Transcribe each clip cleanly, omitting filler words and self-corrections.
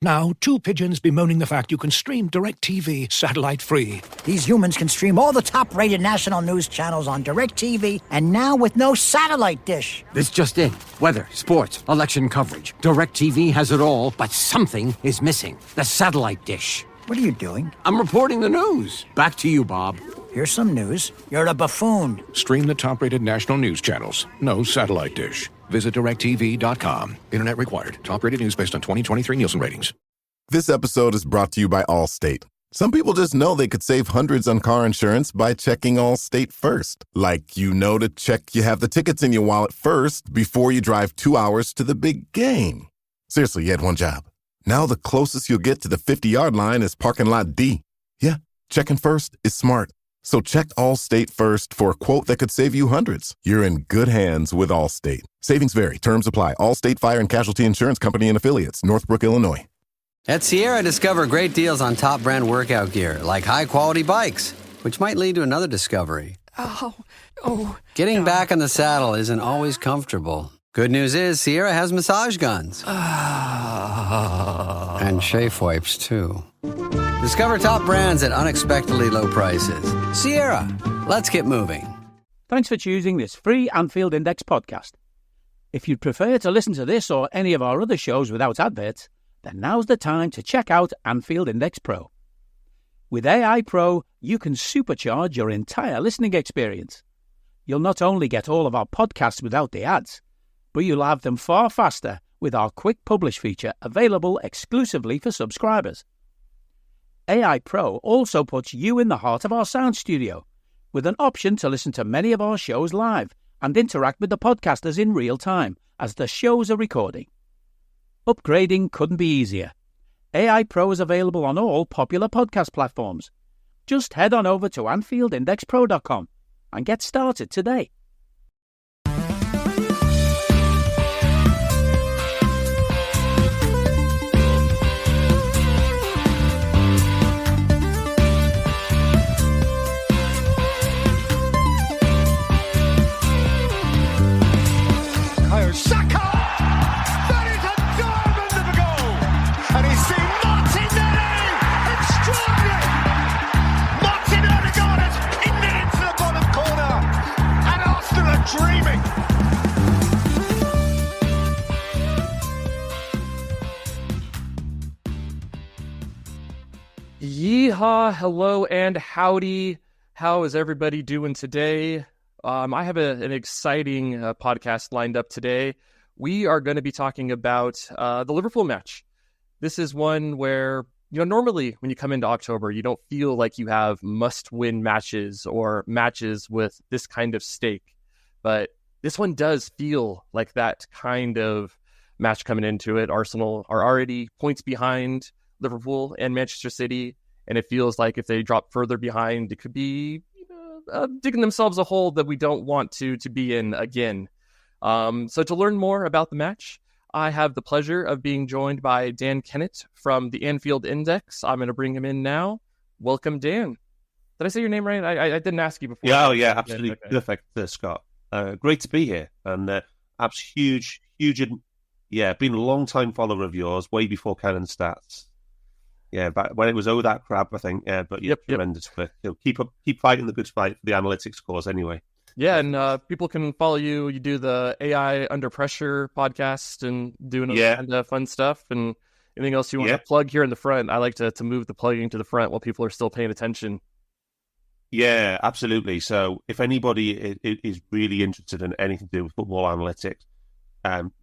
Now, two pigeons bemoaning the fact you can stream DirecTV satellite-free. These humans can stream all the top-rated national news channels on DirecTV, and now with no satellite dish. This just in. Weather, sports, election coverage. DirecTV has it all, but something is missing. The satellite dish. What are you doing? I'm reporting the news. Back to you, Bob. Here's some news. You're a buffoon. Stream the top-rated national news channels. No satellite dish. Visit DirecTV.com. Internet required. Top-rated news based on 2023 Nielsen ratings. This episode is brought to you by Allstate. Some people just know they could save hundreds on car insurance by checking Allstate first. Like, to check you have the tickets in your wallet first before you drive 2 hours to the big game. Seriously, you had one job. Now the closest you'll get to the 50-yard line is parking lot D. Yeah, checking first is smart. So check Allstate first for a quote that could save you hundreds. You're in good hands with Allstate. Savings vary. Terms apply. Allstate Fire and Casualty Insurance Company and Affiliates. Northbrook, Illinois. At Sierra, discover great deals on top brand workout gear, like high-quality bikes, which might lead to another discovery. Getting back on the saddle isn't always comfortable. Good news is Sierra has massage guns. And chafe wipes, too. Discover top brands at unexpectedly low prices. Sierra, let's get moving. Thanks for choosing this free Anfield Index podcast. If you'd prefer to listen to this or any of our other shows without adverts, then now's the time to check out Anfield Index Pro. With AI Pro, you can supercharge your entire listening experience. You'll not only get all of our podcasts without the ads, but you'll have them far faster with our Quick Publish feature available exclusively for subscribers. AI Pro also puts you in the heart of our sound studio, with an option to listen to many of our shows live and interact with the podcasters in real time as the shows are recording. Upgrading couldn't be easier. AI Pro is available on all popular podcast platforms. Just head on over to AnfieldIndexPro.com and get started today. Dreaming. Yeehaw, hello and howdy. How is everybody doing today? I have an exciting podcast lined up today. We are going to be talking about the Liverpool match. This is one where, normally when you come into October, you don't feel like you have must-win matches or matches with this kind of stake. But this one does feel like that kind of match coming into it. Arsenal are already points behind Liverpool and Manchester City, and it feels like if they drop further behind, it could be digging themselves a hole that we don't want to be in again. So to learn more about the match, I have the pleasure of being joined by Dan Kennett from the Anfield Index. I'm going to bring him in now. Welcome, Dan. Did I say your name right? I didn't ask you before. Yeah, absolutely. Okay. Perfect, Scott. Great to be here, and huge, been a long time follower of yours, way before Canon Stats. Yeah, back when it was that crap, I think. Yeah, but tremendous. But keep fighting the good fight for the analytics cause, anyway. Yeah, and people can follow you. You do the AI Under Pressure podcast and doing kind of fun stuff. And anything else you want to plug here in the front? I like to move the plugging to the front while people are still paying attention. Yeah, absolutely. So if anybody is really interested in anything to do with football analytics,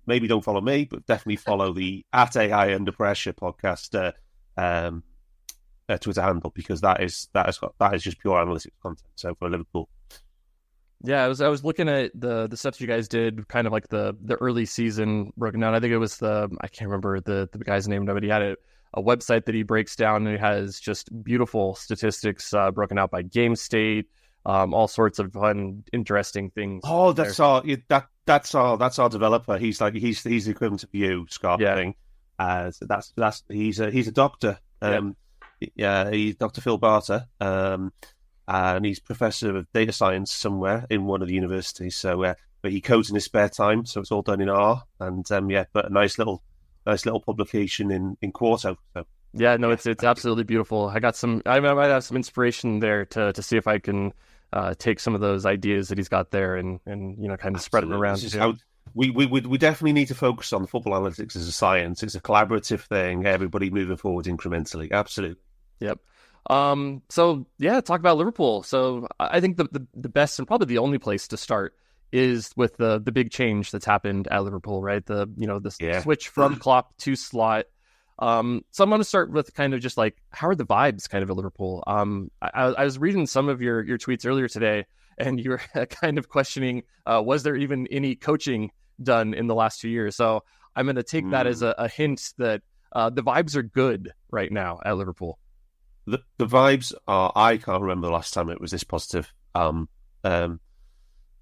maybe don't follow me, but definitely follow the @AI Under Pressure podcast Twitter handle, because that is just pure analytics content. So for Liverpool. Yeah, I was looking at the stuff you guys did, kind of like the early season broken down. I think it was I can't remember the guy's name, but he had a website that he breaks down, and it has just beautiful statistics broken out by game state, all sorts of fun, interesting things. Oh, that's our developer. He's the equivalent of you, Scott. Yeah. Thing. So he's a doctor. He's Dr. Phil Barter. And he's professor of data science somewhere in one of the universities. So, but he codes in his spare time, so it's all done in R. And but a nice little nice little publication in Quarto. So. Yeah, no, it's absolutely beautiful. I might have some inspiration there to see if I can take some of those ideas that he's got there and kind of spread them around. We definitely need to focus on football analytics as a science. It's a collaborative thing. Everybody moving forward incrementally. Absolutely. Yep. So yeah, talk about Liverpool. So I think the best and probably the only place to start is with the big change that's happened at Liverpool, right? The switch from Klopp to Slot. So I'm going to start with kind of just like, how are the vibes kind of at Liverpool? I was reading some of your tweets earlier today, and you were kind of questioning, was there even any coaching done in the last 2 years? So I'm going to take that as a hint that the vibes are good right now at Liverpool. The vibes are, I can't remember the last time it was this positive. The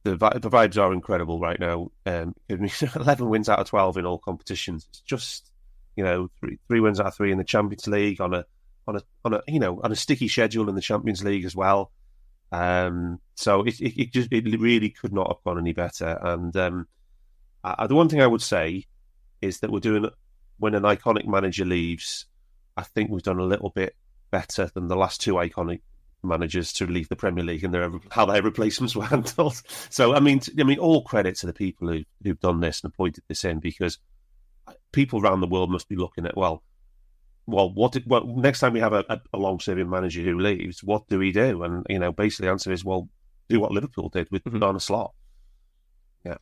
vibes are incredible right now. 11 wins out of 12 in all competitions. It's just, three wins out of 3 in the Champions League on a sticky schedule in the Champions League as well. So it really could not have gone any better. And the one thing I would say is that when an iconic manager leaves, I think we've done a little bit better than the last 2 iconic managers to leave the Premier League and how their replacements were handled. So I mean, all credit to the people who've done this and appointed this in, because people around the world must be looking at next time we have a long-serving manager who leaves, what do we do? And basically the answer is, do what Liverpool did with Arne Slot. Yeah.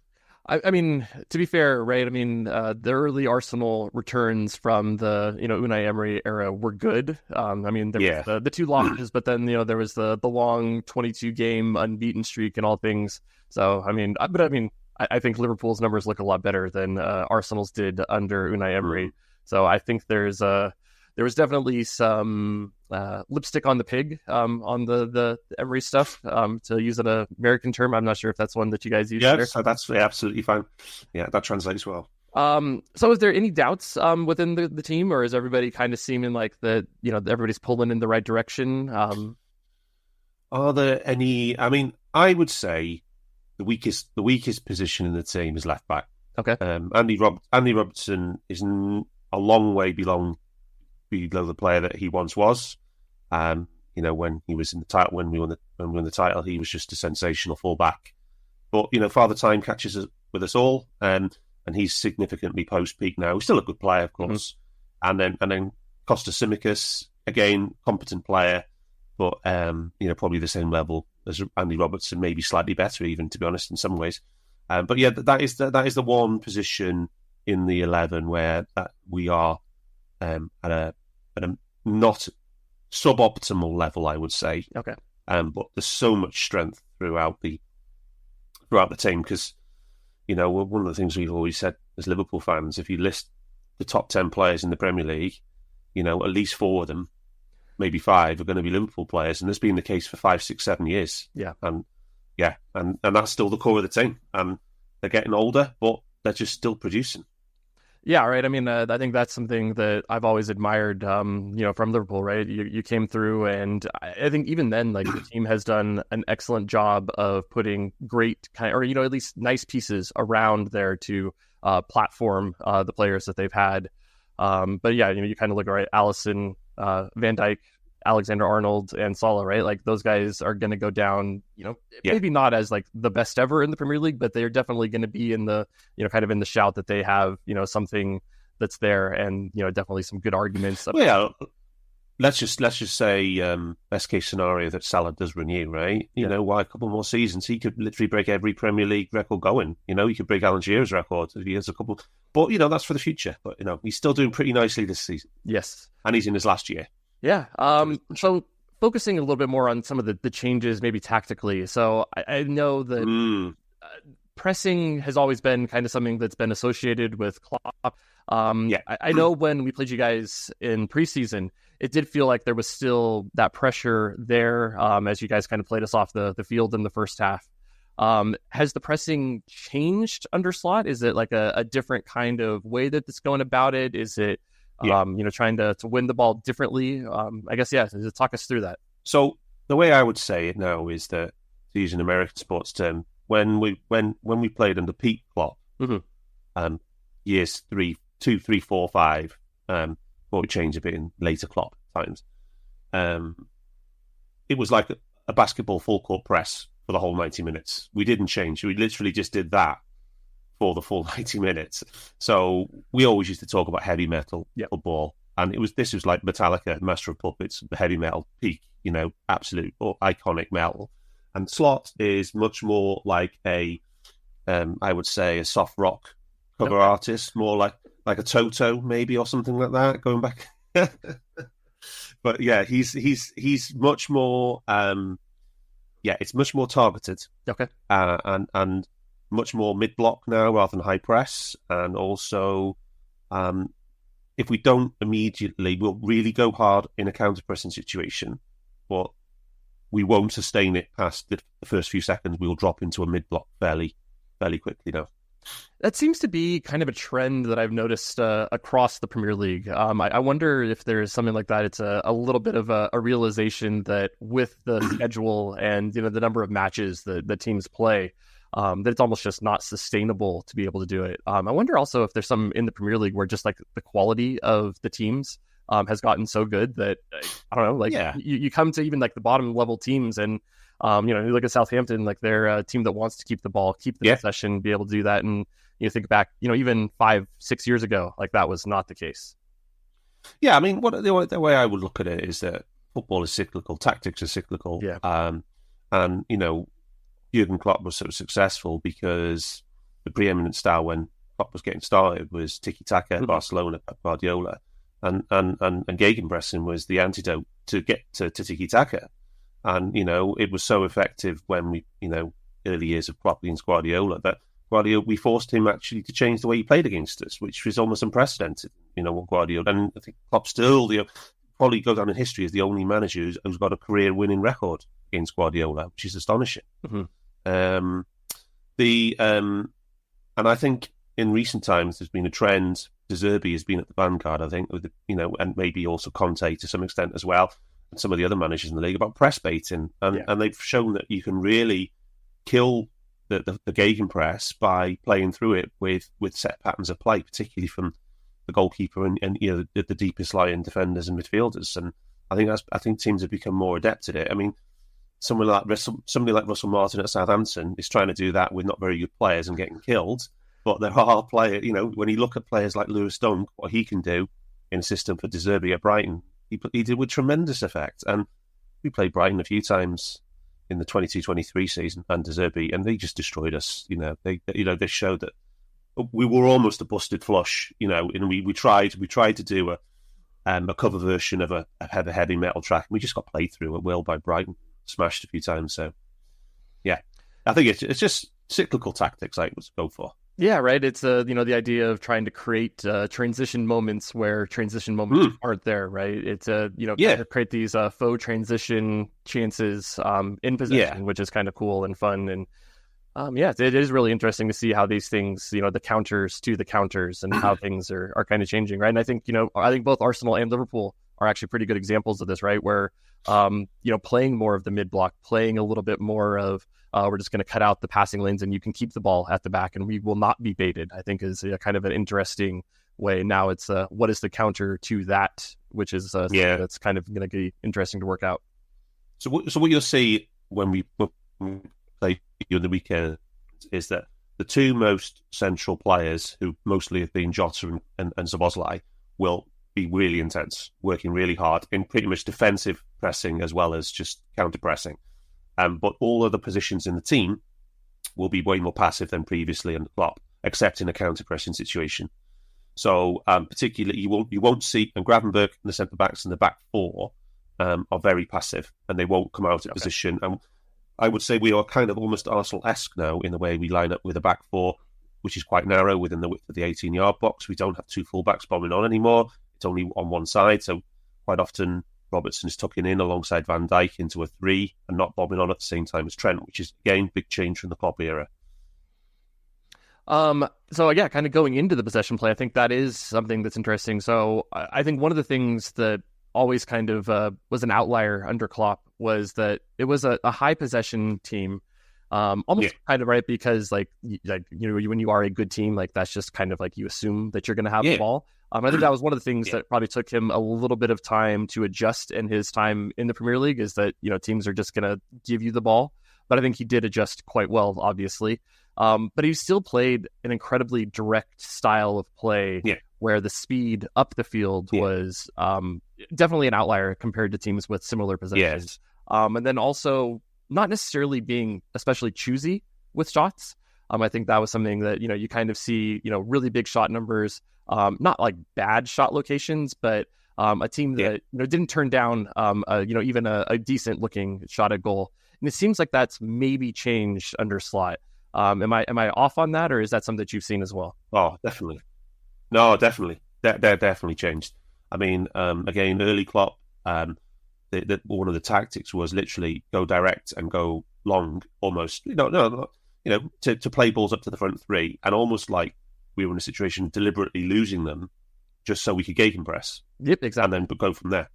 I mean, to be fair, right? I mean, the early Arsenal returns from the Unai Emery era were good. I mean, there was the 2 losses, but then there was the long 22-game unbeaten streak and all things. So I think Liverpool's numbers look a lot better than Arsenal's did under Unai Emery. So I think there was definitely some lipstick on the pig on the Emery stuff, to use an American term. I'm not sure if that's one that you guys use. Yeah, so that's absolutely fine. Yeah, that translates well. So is there any doubts within the team, or is everybody kind of seeming like that everybody's pulling in the right direction? Are there any? I mean, I would say the weakest position in the team is left back. Okay. Andy Robertson is a long way below the player that he once was. When he was in the title, when we won the title, he was just a sensational fullback. But Father Time catches us with us all, and he's significantly post peak now. He's still a good player, of course. And then Costa Simicas, again, competent player, but probably the same level as Andy Robertson, maybe slightly better, even, to be honest, in some ways. But yeah, that is the one position in the 11 where we are at a not suboptimal level, I would say. Okay. But there's so much strength throughout the team, because one of the things we've always said as Liverpool fans, if you list the top 10 players in the Premier League, at least 4 of them, maybe 5, are going to be Liverpool players, and that's been the case for 5, 6, 7 years. Yeah. And that's still the core of the team. And they're getting older, but they're just still producing. Yeah, right. I mean, I think that's something that I've always admired, from Liverpool, right? You came through, and I think even then, like, the team has done an excellent job of putting great at least nice pieces around there to platform the players that they've had. But yeah, you kind of look at Alisson, Van Dijk, Alexander-Arnold, and Salah, right? Like, those guys are going to go down, maybe not as like the best ever in the Premier League, but they're definitely going to be in the, kind of in the shout that they have, something that's there, and, definitely some good arguments. Well, yeah, let's just say best case scenario that Salah does renew, right? Why a couple more seasons? He could literally break every Premier League record going. He could break Alan Shearer's record if he has a couple. But, that's for the future. But, he's still doing pretty nicely this season. Yes. And he's in his last year. Yeah. So focusing a little bit more on some of the changes, maybe tactically. So I know that pressing has always been kind of something that's been associated with Klopp. I know when we played you guys in preseason, it did feel like there was still that pressure there as you guys kind of played us off the field in the first half. Has the pressing changed under Slot? Is it like a different kind of way that it's going about it? Is it trying to win the ball differently? I guess, talk us through that. So the way I would say it now is that, to use an American sports term, when we played under Pete Klopp, years 3 2, 3, 4, 5. What we changed a bit in later Klopp times. It was like a basketball full court press for the whole 90 minutes. We didn't change. We literally just did that for the full 90 minutes. So we always used to talk about heavy metal football. And this was like Metallica, Master of Puppets, the heavy metal peak, absolute or iconic metal. And Slot is much more like I would say, a soft rock cover artist, more like a Toto maybe or something like that. Going back, but yeah, he's much more. It's much more targeted. Okay, and much more mid block now rather than high press, and also. If we don't immediately, we'll really go hard in a counter-pressing situation, but we won't sustain it past the first few seconds. We'll drop into a mid-block fairly quickly now. That seems to be kind of a trend that I've noticed across the Premier League. I wonder if there's something like that. It's a little bit of a realization that with the schedule and the number of matches that teams play, that it's almost just not sustainable to be able to do it. I wonder also if there's some in the Premier League where just like the quality of the teams has gotten so good that I don't know, you come to even like the bottom level teams and you look at Southampton, like they're a team that wants to keep the ball, keep the possession, be able to do that. And you think back, even 5-6 years ago, like that was not the case. Yeah, I mean, the way I would look at it is that football is cyclical, tactics are cyclical. Yeah. And Jurgen Klopp was so successful because the preeminent style when Klopp was getting started was tiki-taka, Barcelona, Guardiola, and gegenpressing was the antidote to get to tiki-taka. And, it was so effective when we, early years of Klopp against Guardiola, that we forced him actually to change the way he played against us, which was almost unprecedented, what Guardiola. And I think Klopp still, probably go down in history as the only manager who's got a career winning record against Guardiola, which is astonishing. Mm-hmm. And I think in recent times there's been a trend. De Zerbi has been at the vanguard, I think, with and maybe also Conte to some extent as well, and some of the other managers in the league about press baiting, and they've shown that you can really kill the gegenpress by playing through it with set patterns of play, particularly from the goalkeeper and the deepest lying defenders and midfielders. And I think teams have become more adept at it. I mean, somebody like Russell Martin at Southampton is trying to do that with not very good players and getting killed. But there are players, when you look at players like Lewis Dunk, what he can do in a system for De Zerbi at Brighton, he did with tremendous effect. And we played Brighton a few times in the 22-23 season and De Zerbi, and they just destroyed us. They showed that we were almost a busted flush. And we tried to do a cover version of a heavy metal track, and we just got played through at will by Brighton, smashed a few times. So, yeah, I think it's just cyclical tactics I would go for. Yeah, right. It's the idea of trying to create transition moments where transition moments aren't there, right? It's kind of create these faux transition chances in possession, which is kind of cool and fun. And it is really interesting to see how these things, the counters to the counters and how things are kind of changing, right? And I think both Arsenal and Liverpool are actually pretty good examples of this, right? Where playing more of the mid block, playing a little bit more of we're just going to cut out the passing lanes and you can keep the ball at the back and we will not be baited, I think is kind of an interesting way. Now it's what is the counter to that, which is that's kind of going to be interesting to work out. So what you'll see when we play you on the weekend is that the two most central players, who mostly have been Jota and Szoboszlai, will be really intense, working really hard in pretty much defensive pressing as well as just counter pressing. But all other positions in the team will be way more passive than previously in the Klopp, except in a counter-pressing situation. So particularly, you won't see, and Gravenberch and the centre-backs in the back four are very passive, and they won't come out of position. And I would say we are kind of almost Arsenal-esque now in the way we line up with a back four, which is quite narrow within the width of the 18-yard box. We don't have two full-backs bombing on anymore. It's only on one side, so quite often Robertson is tucking in alongside Van Dijk into a 3 and not bobbing on at the same time as Trent, which is, again, big change from the Klopp era. So kind of going into the possession play, I think that is something that's interesting. So I think one of the things that always kind of was an outlier under Klopp was that it was a high possession team, Almost kind of right, because like when you are a good team, like that's just kind of like you assume that you're going to have the ball. I think that was one of the things that probably took him a little bit of time to adjust in his time in the Premier League, is that teams are just going to give you the ball. But I think he did adjust quite well, obviously. But he still played an incredibly direct style of play, where the speed up the field was definitely an outlier compared to teams with similar possessions. And then also not necessarily being especially choosy with shots. I think that was something that, you kind of see, really big shot numbers, not like bad shot locations, but a team that didn't turn down, even a decent looking shot at goal. And it seems like that's maybe changed under Slot. Am I off on that, or is that something that you've seen as well? Oh, definitely. No, definitely. They're definitely changed. I mean, again, early Klopp, one of the tactics was literally go direct and go long, almost. To play balls up to the front three, and almost like we were in a situation deliberately losing them, just so we could gegenpress. Yep, exactly. And then go from there.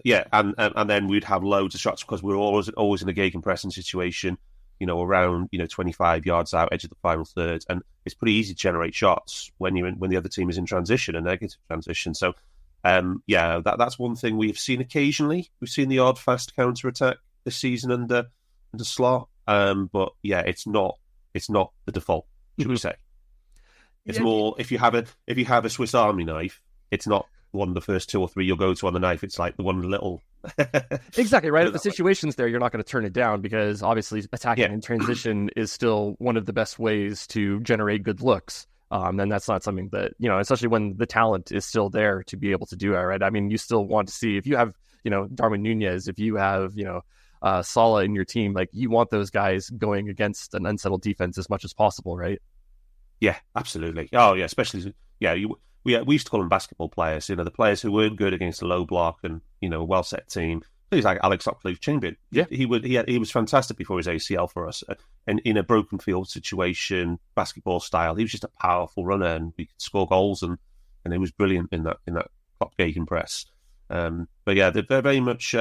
Yeah, and then we'd have loads of shots because we were always in a gegenpressing situation. Around 25 yards out, edge of the final third, and it's pretty easy to generate shots when the other team is in transition, a negative transition. So, that's one thing we've seen occasionally. We've seen the odd fast counter attack this season under Slot, but it's not the default, should we say? It's more if you have a Swiss Army knife, it's not one of the first two or three you'll go to on the knife. It's like the one little. Exactly right. If the situation's there, you're not going to turn it down, because obviously attacking in transition is still one of the best ways to generate good looks. And that's not something that, especially when the talent is still there to be able to do it, right? I mean, you still want to see, if you have, Darwin Nunez, if you have, Salah in your team, like you want those guys going against an unsettled defense as much as possible, right? Yeah, absolutely. Oh yeah, especially we used to call them basketball players. The players who weren't good against a low block and a well set team. Things like Alex Oxlade-Chamberlain. Yeah, he was fantastic before his ACL for us. And in a broken field situation, basketball style, he was just a powerful runner, and we could score goals, and he was brilliant in that Klopp gegenpress. But yeah, they're very much.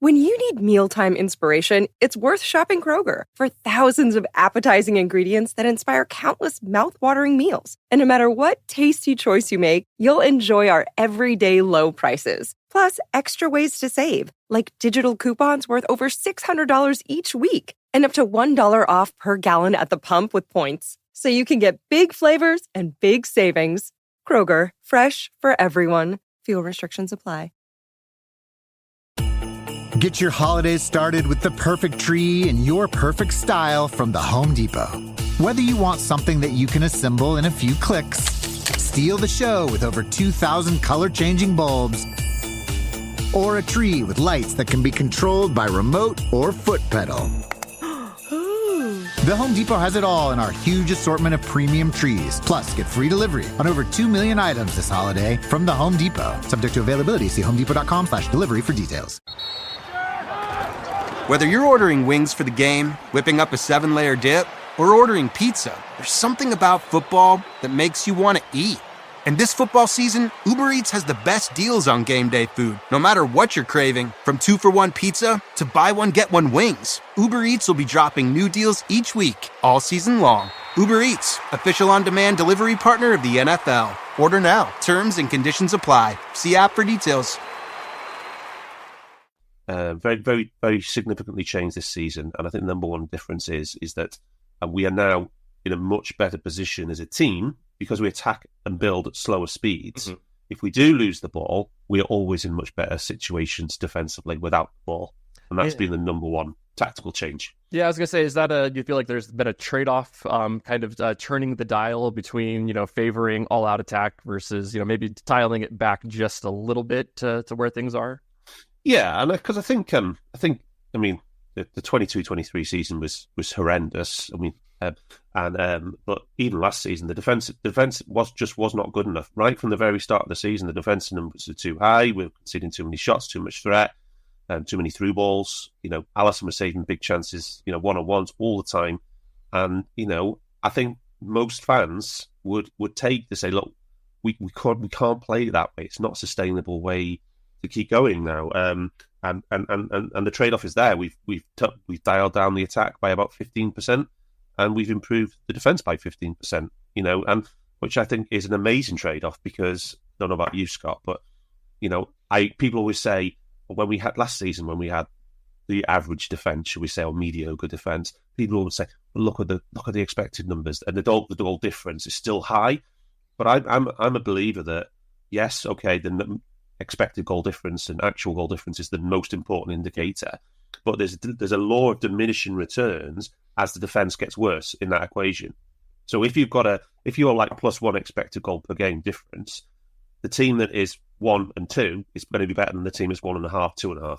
When you need mealtime inspiration, it's worth shopping Kroger for thousands of appetizing ingredients that inspire countless mouth-watering meals. And no matter what tasty choice you make, you'll enjoy our everyday low prices. Plus, extra ways to save, like digital coupons worth over $600 each week, and up to $1 off per gallon at the pump with points. So you can get big flavors and big savings. Kroger, fresh for everyone. Fuel restrictions apply. Get your holidays started with the perfect tree in your perfect style from the Home Depot. Whether you want something that you can assemble in a few clicks, steal the show with over 2,000 color-changing bulbs, or a tree with lights that can be controlled by remote or foot pedal. The Home Depot has it all in our huge assortment of premium trees. Plus, get free delivery on over 2 million items this holiday from the Home Depot. Subject to availability, see homedepot.com/delivery for details. Whether you're ordering wings for the game, whipping up a 7-layer dip, or ordering pizza, there's something about football that makes you want to eat. And this football season, Uber Eats has the best deals on game day food. No matter what you're craving, from 2-for-1 pizza to buy one, get one wings, Uber Eats will be dropping new deals each week, all season long. Uber Eats, official on-demand delivery partner of the NFL. Order now. Terms and conditions apply. See app for details. Very, very, very significantly changed this season. And I think the number one difference is that we are now in a much better position as a team because we attack and build at slower speeds. Mm-hmm. If we do lose the ball, we are always in much better situations defensively without the ball. And that's been the number one tactical change. Yeah, I was going to say, is that do you feel like there's been a trade-off turning the dial between, favoring all-out attack versus, maybe dialing it back just a little bit to where things are? Yeah, and because I think the 22-23 season was horrendous. But even last season, the defense was not good enough. Right from the very start of the season, the defensive numbers were too high. We were conceding too many shots, too much threat, too many through balls. Alisson was saving big chances, one-on-ones all the time. And I think most fans would take to say, look, we can't play that way. It's not a sustainable way to keep going now. and the trade-off is there. We've dialed down the attack by about 15%, and we've improved the defence by 15%. And which I think is an amazing trade-off, because I don't know about you, Scott, but people always say when we had last season, when we had the average defence, should we say, or mediocre defence, people always say, well, look at the expected numbers, and the goal difference is still high. But I'm a believer that yes, okay, the expected goal difference and actual goal difference is the most important indicator, but there's a law of diminishing returns as the defence gets worse in that equation. So if you're like +1 expected goal per game difference, the team that is 1 and 2 is going to be better than the team that's 1.5, 2.5.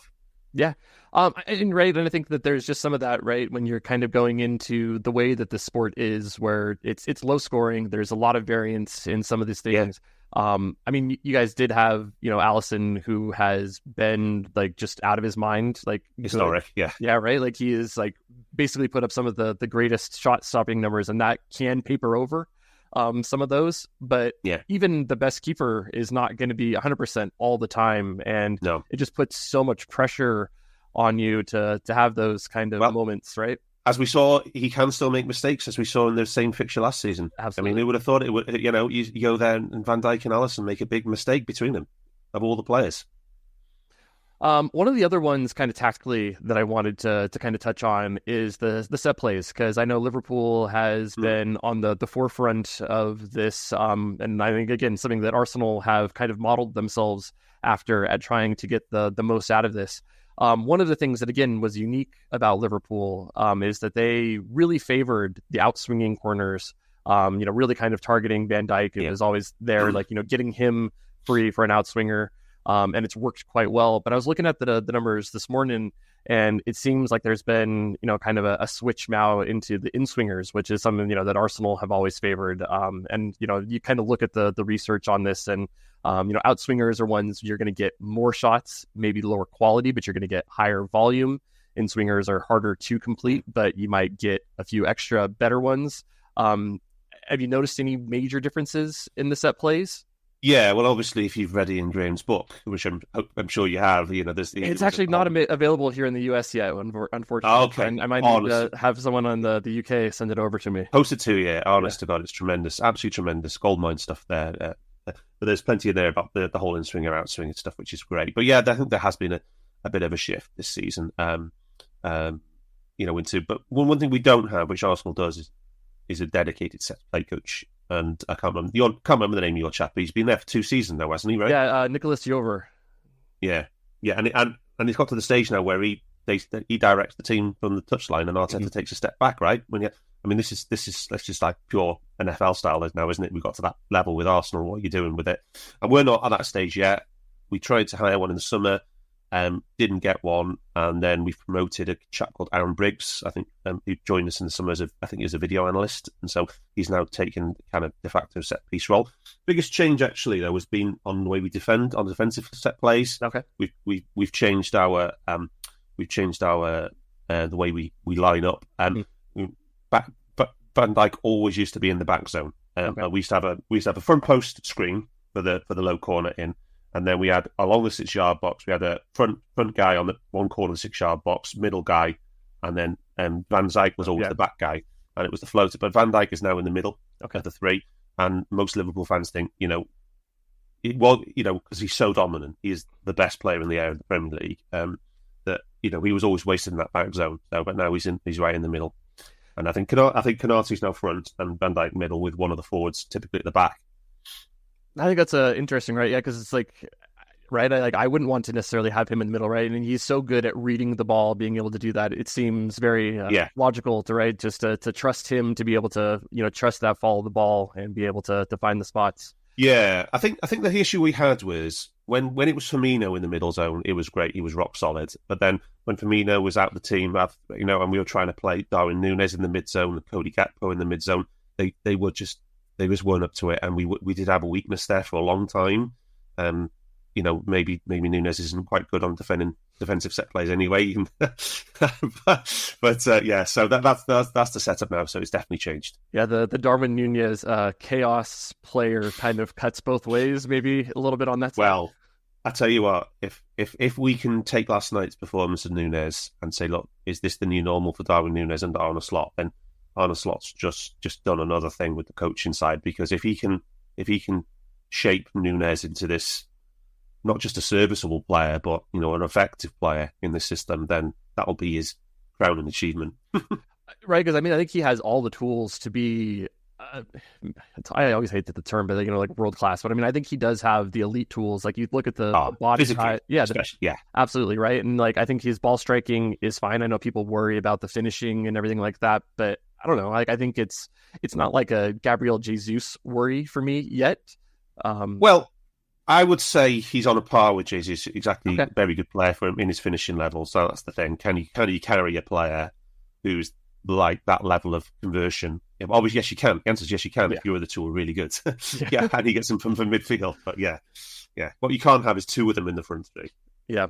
Yeah. And I think that there's just some of that, right, when you're kind of going into the way that the sport is, where it's low scoring. There's a lot of variance in some of these things. Yeah. You guys did have, Alisson, who has been like just out of his mind, like historic. Yeah. Yeah. Right. Like he is like basically put up some of the greatest shot stopping numbers, and that can paper over some of those. But even the best keeper is not going to be 100% all the time. And it just puts so much pressure on you to have those kind of moments, right? As we saw, he can still make mistakes, as we saw in the same fixture last season. Absolutely. Who would have thought it would, you go there and Van Dijk and Alisson make a big mistake between them, of all the players. One of the other ones kind of tactically that I wanted to kind of touch on is the set plays, because I know Liverpool has been on the forefront of this, and I think, again, something that Arsenal have kind of modeled themselves after at trying to get the most out of this. One of the things that, again, was unique about Liverpool is that they really favored the outswinging corners, really kind of targeting Van Dijk. It was always there, like, getting him free for an outswinger. And it's worked quite well. But I was looking at the numbers this morning, and it seems like there's been, kind of a switch now into the in-swingers, which is something, that Arsenal have always favored. And, you kind of look at the research on this, and, outswingers are ones you're going to get more shots, maybe lower quality, but you're going to get higher volume. In-swingers are harder to complete, but you might get a few extra better ones. Have you noticed any major differences in the set plays? Yeah, well, obviously, if you've read Ian Graham's book, which I'm sure you have, it's actually not available here in the US yet, unfortunately. Oh, okay. I might need to have someone on the UK send it over to me. Post it to you. Honest to God, it's tremendous, absolutely tremendous, goldmine stuff there. But there's plenty in there about the whole in-swinger, outswinger stuff, which is great. But yeah, I think there has been a bit of a shift this season. But one thing we don't have, which Arsenal does, is a dedicated set play coach. And I can't remember the name of your chap, but he's been there for 2 seasons now, hasn't he? Right? Yeah, Nicholas Jover. Yeah, and he's got to the stage now where he directs the team from the touchline, and Arteta takes a step back, right? This is let's just like pure NFL style now, isn't it? We've got to that level with Arsenal. What are you doing with it? And we're not at that stage yet. We tried to hire one in the summer, didn't get one, and then we've promoted a chap called Aaron Briggs. I think who joined us in the summer as a video analyst, and so he's now taken kind of de facto set piece role. Biggest change actually though has been on the way we defend on defensive set plays. Okay, we've changed our the way we line up. Van Dijk always used to be in the back zone. We used to have a front post screen for the low corner in. And then we had, along the 6-yard box, we had a front guy on the one corner of the 6-yard box, middle guy, and then Van Dijk was always the back guy, and it was the floater. But Van Dijk is now in the middle of the 3, and most Liverpool fans think, because he's so dominant, he is the best player in the air of the Premier League, that he was always wasted in that back zone. So, but now he's right in the middle, and I think Konaté's now front and Van Dijk middle, with one of the forwards typically at the back. I think that's interesting, right? Yeah, because it's like, right, I wouldn't want to necessarily have him in the middle, right? And he's so good at reading the ball, being able to do that. It seems very logical to trust him to be able to, trust that follow the ball and be able to find the spots. Yeah, I think the issue we had was when it was Firmino in the middle zone, it was great. He was rock solid. But then when Firmino was out the team, and we were trying to play Darwin Núñez in the mid zone and Cody Gakpo in the mid zone, they just weren't up to it, and we did have a weakness there for a long time. Maybe Núñez isn't quite good on defensive set plays anyway. but so that's the setup now. So it's definitely changed. Yeah, the Darwin Núñez chaos player kind of cuts both ways. Maybe a little bit on that side. Well, I tell you what, if we can take last night's performance of Núñez and say, look, is this the new normal for Darwin Núñez and Arne Slot? Then Arne Slot's just done another thing with the coaching side, because if he can shape Núñez into this, not just a serviceable player, but an effective player in the system, then that'll be his crowning achievement. Right, because I think he has all the tools to be. I always hate the term, but like world class. But I think he does have the elite tools. Like you look at the body type, absolutely right. And like I think his ball striking is fine. I know people worry about the finishing and everything like that, but I don't know. Like I think it's not like a Gabriel Jesus worry for me yet. Well, I would say he's on a par with Jesus. Exactly, okay. Very good player for him in his finishing level. So that's the thing. Can you carry a player who's like that level of conversion? Yeah, obviously, yes, you can. The answer is yes, you can. If your other two are really good, and he gets them from midfield. But yeah. What you can't have is two of them in the front three. Yeah.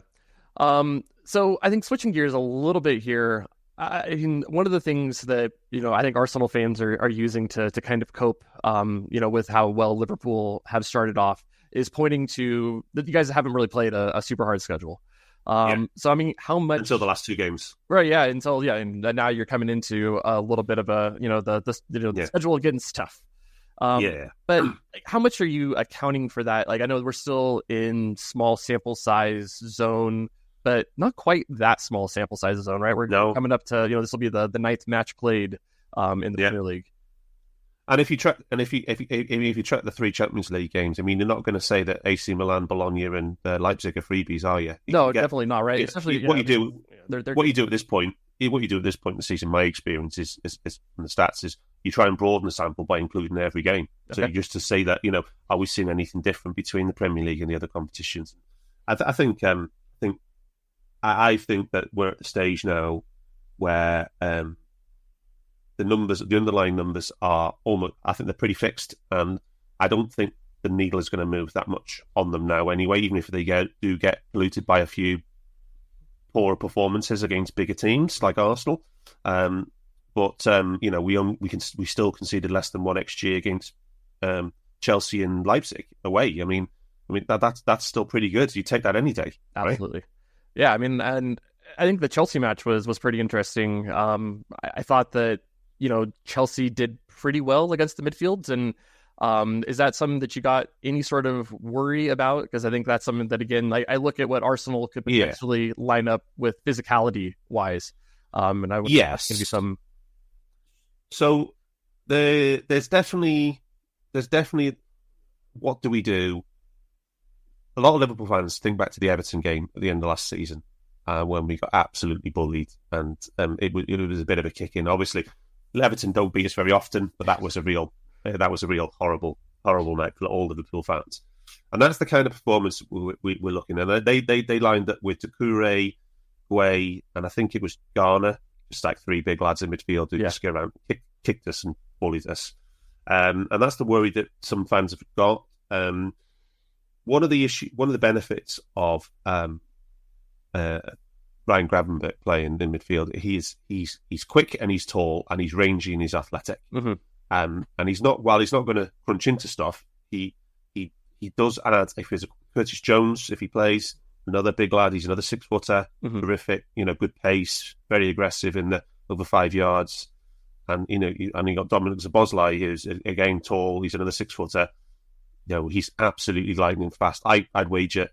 So I think switching gears a little bit here. One of the things that I think Arsenal fans are using to kind of cope, with how well Liverpool have started off, is pointing to that you guys haven't really played a super hard schedule. So how much until the last two games, right? Yeah, and now you're coming into a little bit of a the schedule getting tough. But how much are you accounting for that? Like I know we're still in small sample size zone, but not quite that small sample size zone, right? We're coming up to this will be the ninth match played in the Premier League. And if you track the three Champions League games, you're not going to say that AC Milan, Bologna, and Leipzig are freebies, are you? No, definitely not. Right. Especially what you do at this point. What you do at this point in the season, my experience is from the stats is you try and broaden the sample by including every game. So just to say that are we seeing anything different between the Premier League and the other competitions? I think that we're at the stage now where the underlying numbers are almost, I think they're pretty fixed, and I don't think the needle is going to move that much on them now anyway, even if they do get polluted by a few poorer performances against bigger teams like Arsenal. We still conceded less than 1 XG against Chelsea and Leipzig away. That's still pretty good. You take that any day. Absolutely. Right? Yeah, and I think the Chelsea match was pretty interesting. I thought that Chelsea did pretty well against the midfields, and is that something that you got any sort of worry about? Because I think that's something that, again, I look at what Arsenal could potentially line up with physicality wise, and I would ask maybe some. So there's definitely what do we do? A lot of Liverpool fans think back to the Everton game at the end of last season when we got absolutely bullied, and it was a bit of a kick in. Obviously, Everton don't beat us very often, but that was a real horrible night for all the Liverpool fans, and that's the kind of performance we're looking at. They lined up with Doucouré, Gueye, and I think it was Garner, just like three big lads in midfield who just get around, kicked us and bullied us, and that's the worry that some fans have got. One of the benefits of Ryan Gravenberch playing in midfield, he's quick and he's tall and he's rangy and he's athletic. Mm-hmm. And he's not going to crunch into stuff. He does add a physical. Curtis Jones, if he plays, another big lad. He's another 6-footer, terrific. Good pace, very aggressive in the over 5 yards. And you got Dominic Szoboszlai, who's again tall. He's another 6-footer. He's absolutely lightning fast. I'd wager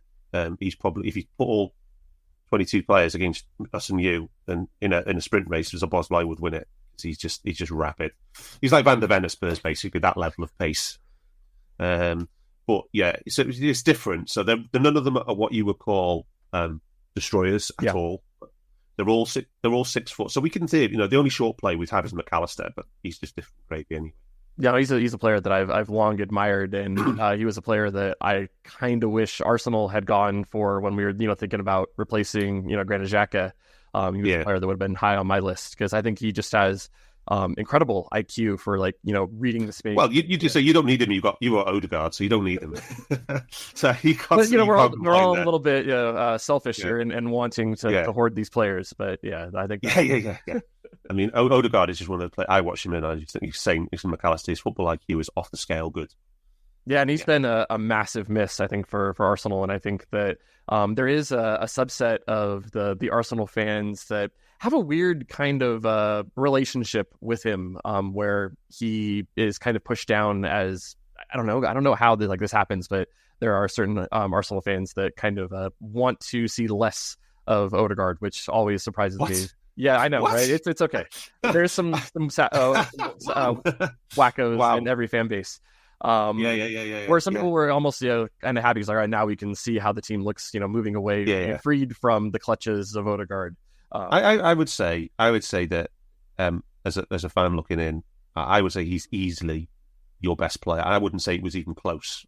he's probably, if you put all 22 players against us and you, then in a sprint race, Szoboszlai would win it. He's just rapid. He's like Van der Ven at Spurs, basically, that level of pace. But yeah, so it's different. So none of them are what you would call destroyers at all. They're all 6 foot. So we can say, the only short play we've had is McAllister, but he's just different gravy anyway. Yeah, he's a player that I've long admired, and he was a player that I kind of wish Arsenal had gone for when we were thinking about replacing Granit Xhaka. He was a player that would have been high on my list, because I think he just has incredible IQ for reading the space. Well, you just say you don't need him. You got Odegaard, so you don't need him. So he can't. But, we're all a little bit selfish here and wanting to hoard these players. But yeah, I think yeah. I mean, Odegaard is just one of the players. I watch him and I just think he's saying McAllister's football IQ is off the scale good. Yeah, and he's been a massive miss, I think, for Arsenal. And I think that there is a subset of the Arsenal fans that have a weird kind of relationship with him, where he is kind of pushed down as, I don't know how this happens, but there are certain Arsenal fans that kind of want to see less of Odegaard, which always surprises me. Yeah, I know, right? It's okay. There's some wackos in every fan base. Where some people were almost kind of happy. He's like, all right, now we can see how the team looks, moving away, freed from the clutches of Odegaard. I would say that as a fan looking in, I would say he's easily your best player. I wouldn't say it was even close.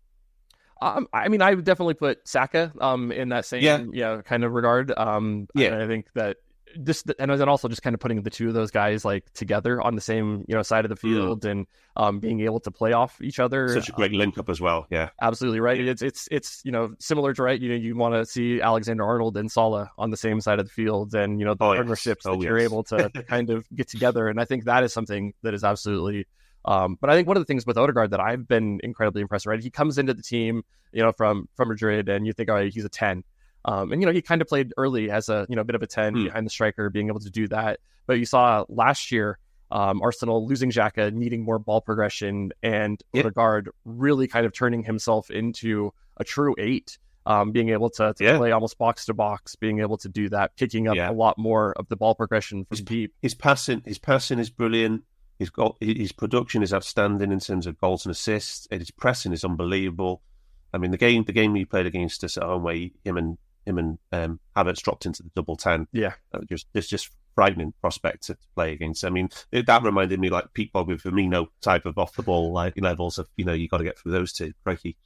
I mean, I would definitely put Saka in that same kind of regard. And I think that and then also just kind of putting the two of those guys together on the same side of the field and being able to play off each other. Such a great link up as well. Yeah, absolutely right. It's similar to you want to see Alexander-Arnold and Salah on the same side of the field, and the partnerships that you're able to kind of get together. And I think that is something that is absolutely. But I think one of the things with Odegaard that I've been incredibly impressed, right? He comes into the team, from Madrid, and you think, all right, he's a 10. And he kind of played early as a bit of a 10 behind the striker, being able to do that. But you saw last year Arsenal losing Xhaka, needing more ball progression, and Odegaard really kind of turning himself into a true 8, being able to play almost box to box, being able to do that, picking up a lot more of the ball progression from deep. His passing is brilliant. His production is outstanding in terms of goals and assists. And his pressing is unbelievable. I mean, the game we played against us at home, where him and Havertz dropped into the double 10. Yeah, it's just frightening prospect to play against. I mean, that reminded me Pete Bogby, Firmino type of off the ball levels of you got to get through those two. Crikey.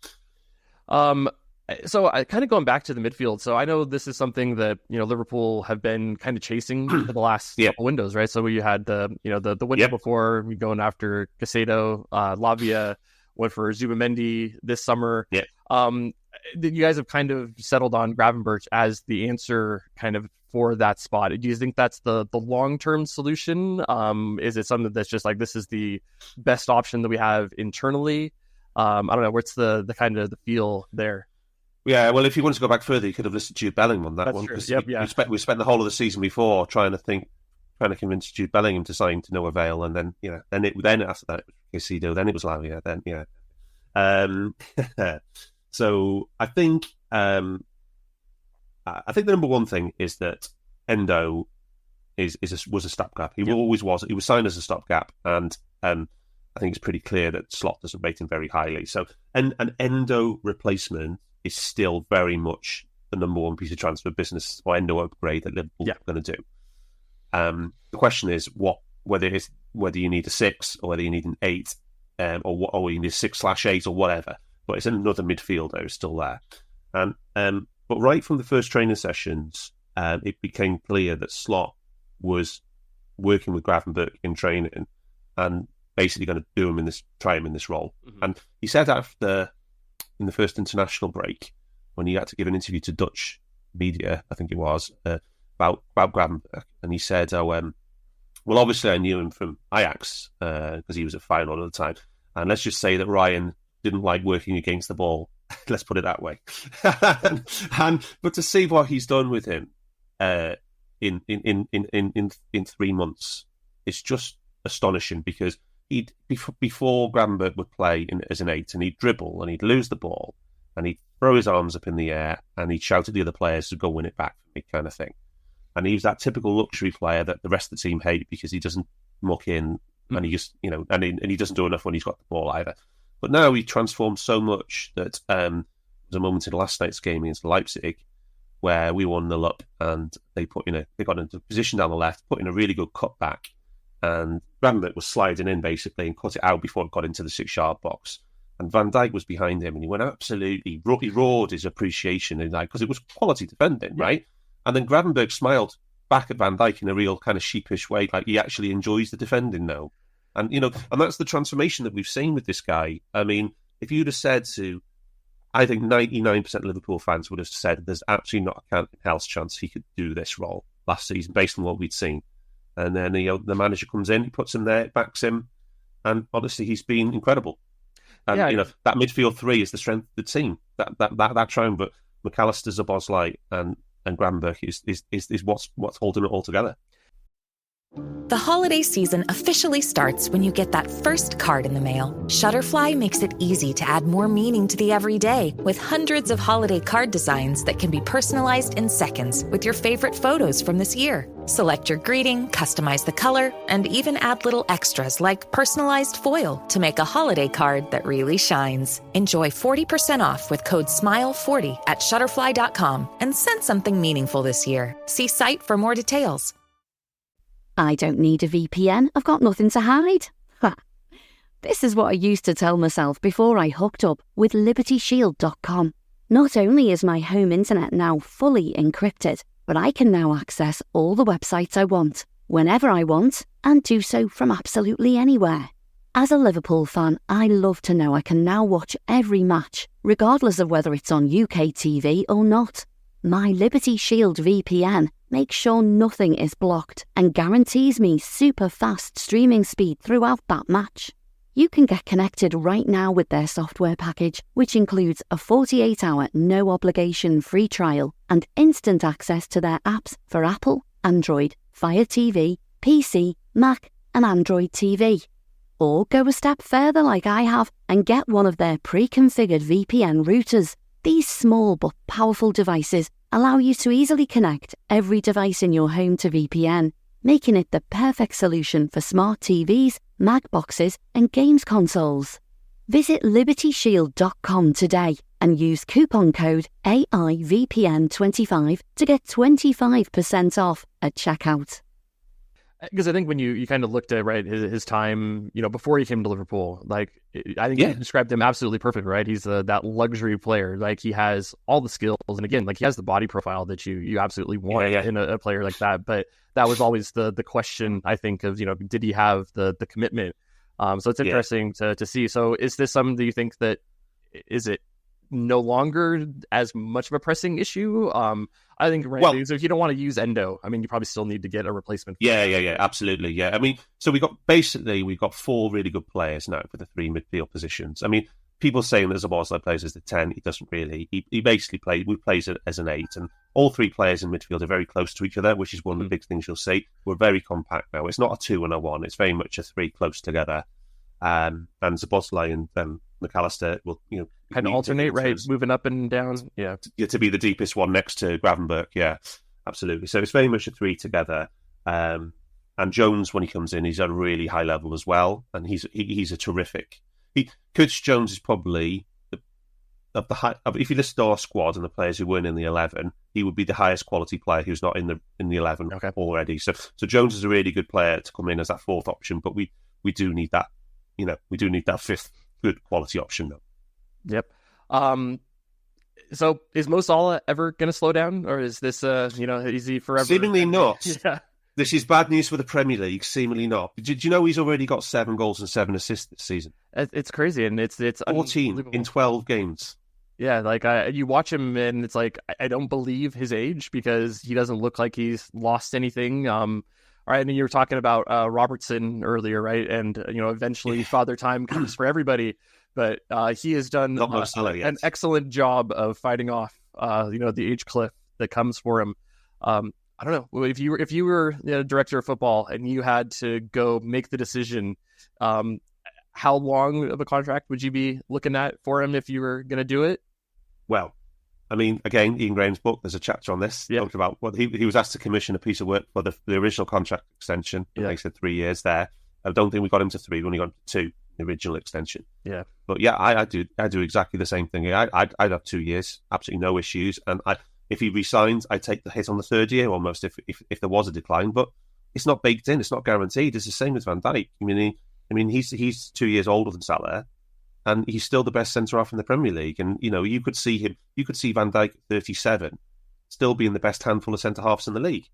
So I kind of going back to the midfield. So I know this is something that Liverpool have been kind of chasing for the last couple windows, right? So we had the window before, we going after Caicedo, Lavia, went for Zubamendi this summer. Yeah. You guys have kind of settled on Gravenberch as the answer kind of for that spot. Do you think that's the long-term solution? Is it something that's just this is the best option that we have internally? I don't know. What's the kind of the feel there? Yeah, well, if you want to go back further, you could have listened to Jude Bellingham on that one. Because we spent the whole of the season before trying to convince Jude Bellingham to sign to no avail, and then then after that it was Caicedo, then it was Lavia, then So I think the number one thing is that Endo was a stopgap. He always was. He was signed as a stopgap, and I think it's pretty clear that Slot doesn't rate him very highly. So an Endo replacement is still very much the number one piece of transfer business or Endo upgrade that Liverpool are going to do. The question is whether you need a 6 or whether you need an 8, or you need a 6/8 or whatever. But it's another midfielder who's still there. But right from the first training sessions, it became clear that Slot was working with Gravenberch in training and basically going to try him in this role. Mm-hmm. And he said in the first international break, when he had to give an interview to Dutch media, I think it was, about Gravenberch, and he said, well, obviously I knew him from Ajax because he was at Feyenoord at the time, and let's just say that Ryan didn't like working against the ball. Let's put it that way. But to see what he's done with him in 3 months, it's just astonishing, because before Gravenberch would play as an 8, and he'd dribble and he'd lose the ball and he'd throw his arms up in the air and he'd shout at the other players to go win it back for me, kind of thing. And he was that typical luxury player that the rest of the team hate because he doesn't muck in and he just and he doesn't do enough when he's got the ball either. But now he transformed so much that there was a moment in last night's game against Leipzig where we 1-0 up, and they got into position down the left, put in a really good cutback, and Gravenberch was sliding in basically and cut it out before it got into the 6-yard box. And Van Dijk was behind him, and he went absolutely, he roared his appreciation, because it was quality defending, right? And then Gravenberch smiled back at Van Dijk in a real kind of sheepish way, like he actually enjoys the defending now. And, and that's the transformation that we've seen with this guy. I mean, if you'd have said I think 99% of Liverpool fans would have said there's absolutely not a count in hell's chance he could do this role last season based on what we'd seen. And then the manager comes in, he puts him there, backs him, and honestly, he's been incredible. And that midfield three is the strength of the team. That triumph, but McAllister, Szoboszlai, and Gravenberch is what's holding it all together. The holiday season officially starts when you get that first card in the mail. Shutterfly makes it easy to add more meaning to the everyday with hundreds of holiday card designs that can be personalized in seconds with your favorite photos from this year. Select your greeting, customize the color, and even add little extras like personalized foil to make a holiday card that really shines. Enjoy 40% off with code SMILE40 at Shutterfly.com and send something meaningful this year. See site for more details. I don't need a VPN. I've got nothing to hide. Ha. This is what I used to tell myself before I hooked up with LibertyShield.com. Not only is my home internet now fully encrypted, but I can now access all the websites I want, whenever I want, and do so from absolutely anywhere. As a Liverpool fan, I love to know I can now watch every match, regardless of whether it's on UK TV or not. My Liberty Shield VPN makes sure nothing is blocked and guarantees me super fast streaming speed throughout that match. You can get connected right now with their software package, which includes a 48-hour no-obligation free trial and instant access to their apps for Apple, Android, Fire TV, PC, Mac and Android TV. Or go a step further like I have and get one of their pre-configured VPN routers. These small but powerful devices allow you to easily connect every device in your home to VPN, making it the perfect solution for smart TVs, Mac boxes, and games consoles. Visit LibertyShield.com today and use coupon code AIVPN25 to get 25% off at checkout. Because I think when you kind of looked at his time, before he came to Liverpool, I think you described him absolutely perfect, right? He's that luxury player. Like he has all the skills, and again, he has the body profile that you absolutely want in a player like that. But that was always the question, I think, of did he have the commitment? So it's interesting to see. So is this something that you think that is it no longer as much of a pressing issue? I think so if you don't want to use Endo, you probably still need to get a replacement. Yeah, absolutely. Yeah, so we've got four really good players now for the three midfield positions. People saying that Szoboszlai plays as the 10, he doesn't really. He basically plays as an 8, and all three players in midfield are very close to each other, which is one of the big things you'll see. We're very compact now. It's not a 2 and a 1. It's very much a 3 close together. And Szoboszlai and McAllister will kind of alternate, right? Moving up and down. Yeah, to be the deepest one next to Gravenberch. Yeah, absolutely. So it's very much a 3 together. And Jones, when he comes in, he's at a really high level as well, and he's a terrific. Curtis Jones is probably if you list our squad and the players who weren't in the 11, he would be the highest quality player who's not in the 11 already. So Jones is a really good player to come in as that fourth option, but we do need that. We do need that fifth good quality option though. Yep. So is Mo Salah ever going to slow down, or is this is he forever? Seemingly not. Yeah. This is bad news for the Premier League. Seemingly not. Did you know he's already got 7 goals and 7 assists this season? It's crazy, and it's 14 in 12 games. Yeah, you watch him, and it's like I don't believe his age because he doesn't look like he's lost anything. All right, and you were talking about Robertson earlier, right? And eventually, Father Time comes for everybody, but he has done an excellent job of fighting off, the age cliff that comes for him. I don't know if you were director of football and you had to go make the decision. How long of a contract would you be looking at for him if you were going to do it? Well, again, Ian Graham's book, there's a chapter on this. Talked about what he was asked to commission a piece of work for the original contract extension. And they said 3 years there. I don't think we got him to 3. We only got him to 2, the original extension. Yeah. But yeah, I do exactly the same thing. I'd have 2 years, absolutely no issues. And if he resigns, I'd take the hit on the 3rd year almost if there was a decline. But it's not baked in. It's not guaranteed. It's the same with Van Dijk. He's 2 years older than Salah, and he's still the best centre-half in the Premier League. And, you could see Van Dijk at 37 still being the best handful of centre-halves in the league.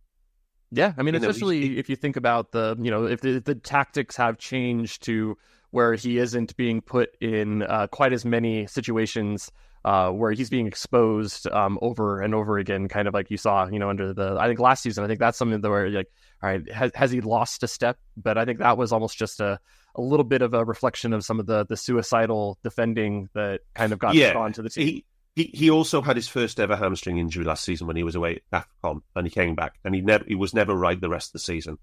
Yeah, especially if you think about if the tactics have changed to where he isn't being put in quite as many situations where he's being exposed over and over again, kind of like you saw, under I think last season. I think that's something where all right, has he lost a step? But I think that was almost just a a little bit of a reflection of some of the suicidal defending that kind of got onto the team. He also had his first ever hamstring injury last season when he was away at AFCON, and he came back, and he was never right the rest of the season.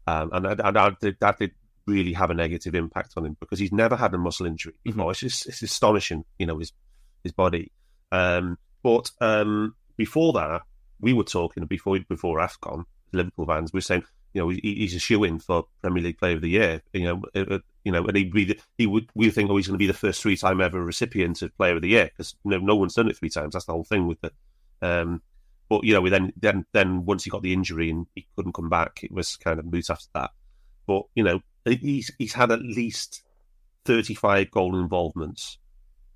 And that did really have a negative impact on him because he's never had a muscle injury before. It's astonishing, his body. But before that, we were talking before AFCON, Liverpool fans, we were saying, he's a shoe-in for Premier League Player of the Year. And we think, he's going to be the first 3-time ever recipient of Player of the Year because no one's done it 3 times. That's the whole thing with it. But then once he got the injury and he couldn't come back, it was kind of moot after that. But he's had at least 35 goal involvements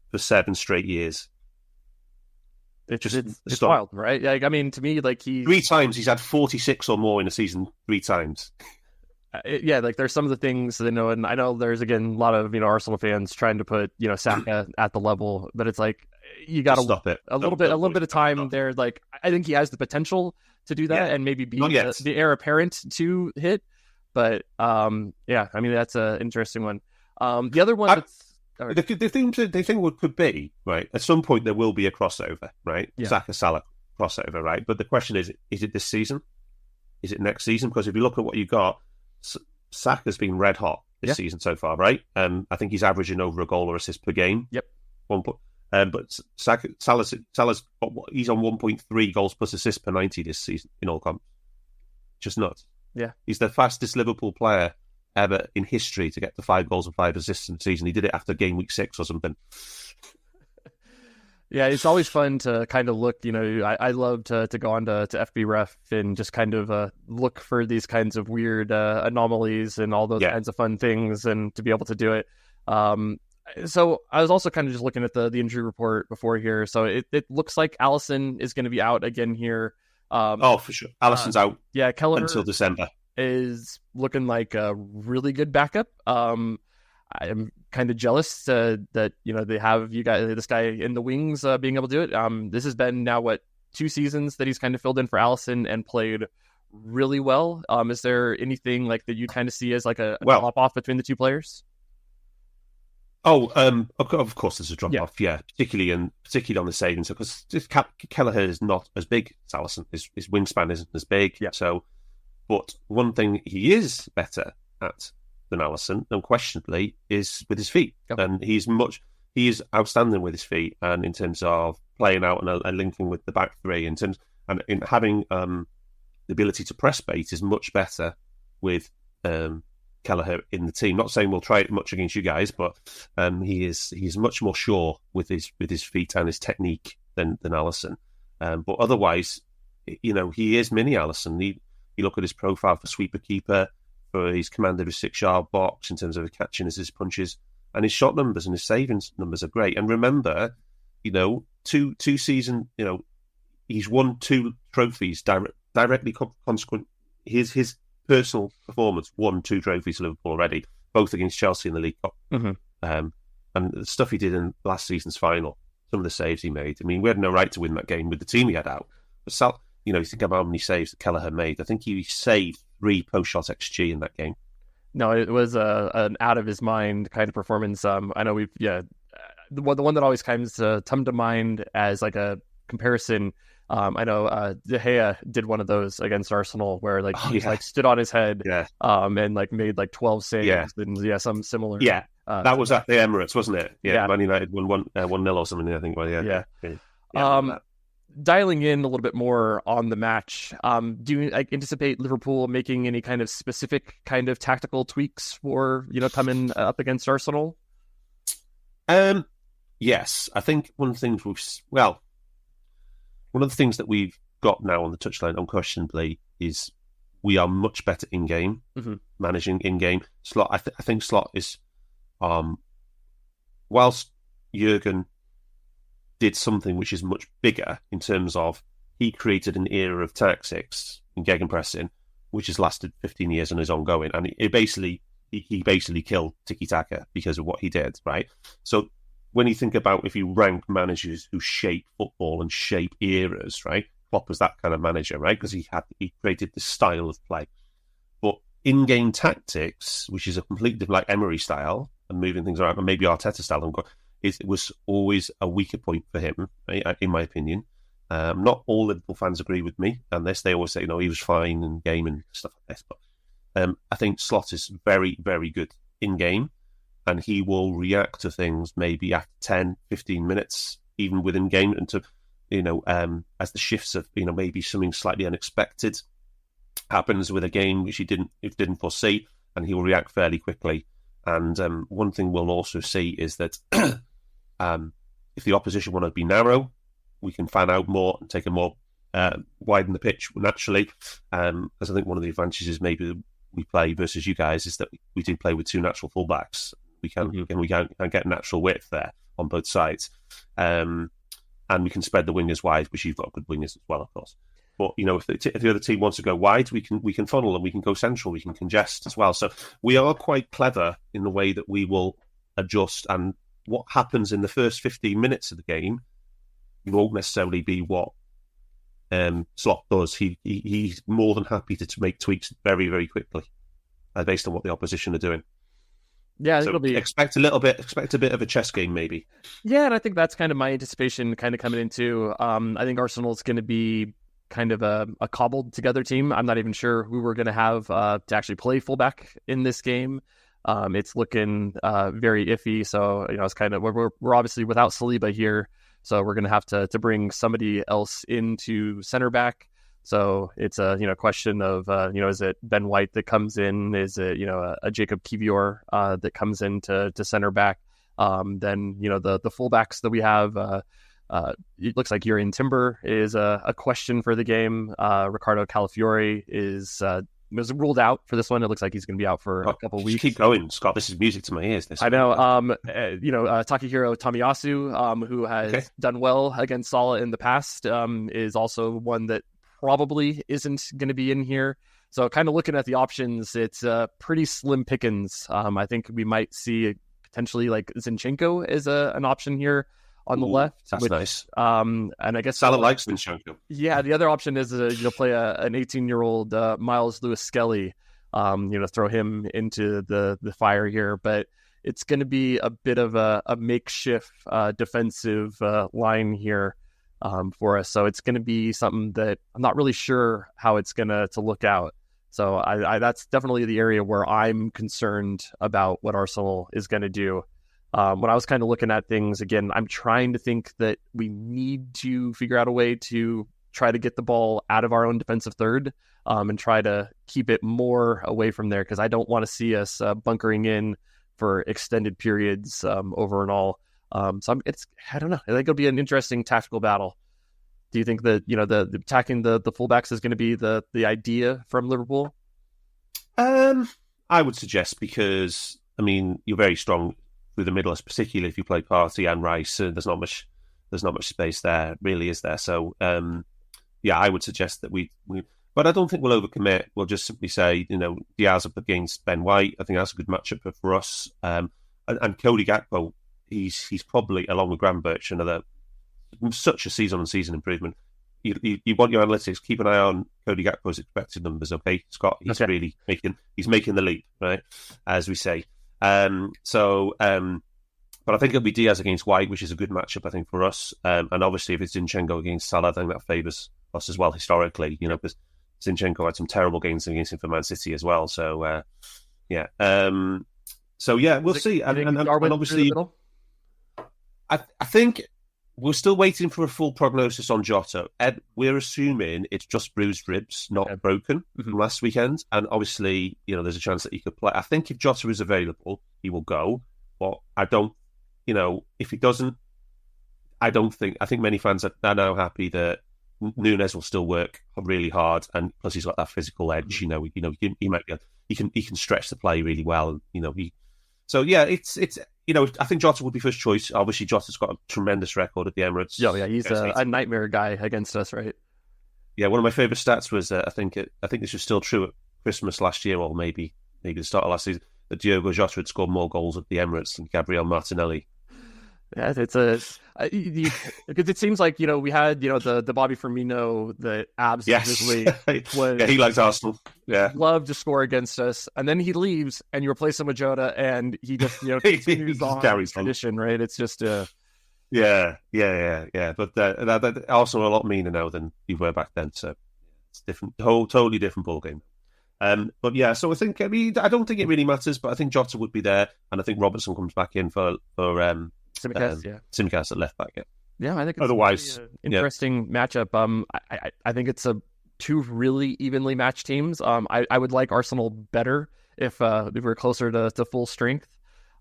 for 7 straight years. It's wild, right? Like, I mean, to me, like 3 times he's had 46 or more in a season. 3 times. Like there's some of the things and I know there's again a lot of Arsenal fans trying to put Saka at the level, but it's like you got to stop it a little bit of time there. Like I think he has the potential to do that and maybe be the heir apparent to hit, but I mean that's an interesting one. The other one the thing could be right at some point there will be a crossover, right? Saka Salah crossover, right? But the question is it this season? Is it next season? Because if you look at what you got, Saka's been red hot this season so far, right? I think he's averaging over a goal or assist per game. Yep. But Salah's he's on 1.3 goals plus assists per 90 this season in all comps. Just nuts. Yeah. He's the fastest Liverpool player ever in history to get to 5 goals and 5 assists in a season. He did it after game week 6 or something. Yeah, it's always fun to kind of look, I love to go on to FBref and just kind of look for these kinds of weird anomalies and all those kinds of fun things and to be able to do it. So I was also kind of just looking at the injury report before here. So it looks like Alisson is going to be out again here. For sure. Alisson's out Kelleher until December. Is looking like a really good backup. I'm kind of jealous that they have this guy in the wings being able to do it. This has been now 2 seasons that he's kind of filled in for Alisson and played really well. Is there anything like that you kind of see as like a drop off between the 2 players? Of course there's a drop off, particularly on the savings because Kelleher is not as big as Alisson. His wingspan isn't as big, so. But one thing he is better at than Alisson, unquestionably, is with his feet. Yep. And he is outstanding with his feet, and in terms of playing out and linking with the back three, in having the ability to press bait is much better with Kelleher in the team. Not saying we'll try it much against you guys, but he's much more sure with his feet and his technique than Alisson. But otherwise, he is mini Alisson. You look at his profile for sweeper keeper, for his command of his 6-yard box in terms of catching his punches, and his shot numbers and his savings numbers are great. And remember, two season, he's won 2 trophies directly consequent. His personal performance won 2 trophies for Liverpool already, both against Chelsea in the League Cup. Mm-hmm. And the stuff he did in last season's final, some of the saves he made. I mean, we had no right to win that game with the team he had out. But you think about how many saves that Kelleher made. I think he saved 3 post-shot XG in that game. No, it was an out-of-his-mind kind of performance. I know the one that always comes to mind as like a comparison, I know De Gea did one of those against Arsenal where he stood on his head and made 12 saves and some similar. Yeah, that was at the Emirates, wasn't it? Yeah. Man United won 1-0 or something, I think. Well, dialing in a little bit more on the match, do you anticipate Liverpool making any kind of specific kind of tactical tweaks for coming up against Arsenal? Yes, I think one of the things that we've got now on the touchline, unquestionably, is we are much better in game, managing in game. Slot, I think Slot is, whilst Jurgen did something which is much bigger in terms of he created an era of tactics in gegenpressing, which has lasted 15 years and is ongoing. And he basically killed tiki-taka because of what he did, right? So when you think about if you rank managers who shape football and shape eras, right? Klopp was that kind of manager, right? Because he created this style of play. But in-game tactics, which is a completely different, like Emery style and moving things around, and maybe Arteta style, it was always a weaker point for him, in my opinion. Not all Liverpool fans agree with me on this. They always say, he was fine in game and stuff like this. But I think Slot is very, very good in game, and he will react to things maybe after 10, 15 minutes, even within game, and to, as the shifts of, maybe something slightly unexpected happens with a game which he didn't foresee, and he will react fairly quickly. And one thing we'll also see is that if the opposition want to be narrow, we can fan out more and take a more widen the pitch naturally. As I think one of the advantages maybe we play versus you guys is that we do play with two natural fullbacks. We can get natural width there on both sides, and we can spread the wingers wide, which you've got good wingers as well, of course. But if the other team wants to go wide, we can funnel and we can go central, we can congest as well. So we are quite clever in the way that we will adjust, and what happens in the first 15 minutes of the game won't necessarily be what Slot does. He's more than happy to make tweaks very, very quickly based on what the opposition are doing. Yeah, I think so it'll be expect a bit of a chess game maybe. Yeah, and I think that's kind of my anticipation kind of coming into. I think Arsenal's going to be kind of a cobbled together team. I'm not even sure who we're going to have to actually play fullback in this game. It's looking very iffy. So it's kind of we're obviously without Saliba here, so we're going to have to bring somebody else into center back. So it's a question of is it Ben White that comes in? Is it a Jacob Kivior that comes into center back? Then the fullbacks that we have. It looks like Urian Timber is a question for the game. Ricardo Calafiore was ruled out for this one. It looks like he's going to be out for a couple of weeks. Keep going, Scott. This is music to my ears. I know. Takahiro Tomiyasu, who has done well against Salah in the past, is also one that probably isn't going to be in here. So kind of looking at the options, it's pretty slim pickings. I think we might see potentially like Zinchenko as an option here on the left. That's nice. And I guess Salah likes Zinchenko. Yeah, the other option is play an 18-year-old Miles Lewis-Skelly, throw him into the fire here. But it's going to be a bit of a makeshift defensive line here for us. So it's going to be something that I'm not really sure how it's going to look out. So I that's definitely the area where I'm concerned about what Arsenal is going to do. When I was kind of looking at things, again, I'm trying to think that we need to figure out a way to try to get the ball out of our own defensive third and try to keep it more away from there, because I don't want to see us bunkering in for extended periods over and all. I don't know. I think it'll be an interesting tactical battle. Do you think that the attacking the fullbacks is going to be the idea from Liverpool? I would suggest, because you're very strong through the middle, particularly if you play Partey and Rice. There's not much space there, really, is there? So I would suggest that we but I don't think we'll overcommit. We'll just simply say, Diaz up against Ben White. I think that's a good matchup for us. And Cody Gakpo, he's probably, along with Graham Birch, such a season-on-season improvement. You want your analytics, keep an eye on Cody Gakpo's expected numbers, okay, Scott? He's really making the leap, right, as we say. But I think it'll be Diaz against White, which is a good matchup, I think, for us. And obviously, if it's Zinchenko against Salah, I think that favours us as well historically, because Zinchenko had some terrible games against him for Man City as well. So, we'll see. And obviously, I think we're still waiting for a full prognosis on Jota. Ed, we're assuming it's just bruised ribs, not broken from last weekend. And obviously, there's a chance that he could play. I think if Jota is available, he will go. But I don't, if he doesn't, I think many fans are now happy that Núñez will still work really hard, and plus he's got that physical edge. He might be. He can stretch the play really well, and it's. I think Jota would be first choice. Obviously, Jota's got a tremendous record at the Emirates. Yeah, he's a nightmare guy against us, right? Yeah, one of my favourite stats was I think this was still true at Christmas last year, or maybe the start of last season, that Diogo Jota had scored more goals at the Emirates than Gabriel Martinelli. Yeah, because it seems like we had the Bobby Firmino, the absolutely yeah, he likes Arsenal. Yeah, loved to score against us, and then he leaves, and you replace him with Jota, and he just continues on carries tradition, right? It's just yeah. But that Arsenal are a lot meaner now than we were back then, so it's different, totally different ball game. But yeah, so I don't think it really matters, but I think Jota would be there, and I think Robertson comes back in for Tsimikas at left back. Yeah, I think it's otherwise an interesting matchup. I think it's two really evenly matched teams. I would like Arsenal better if we're closer to full strength,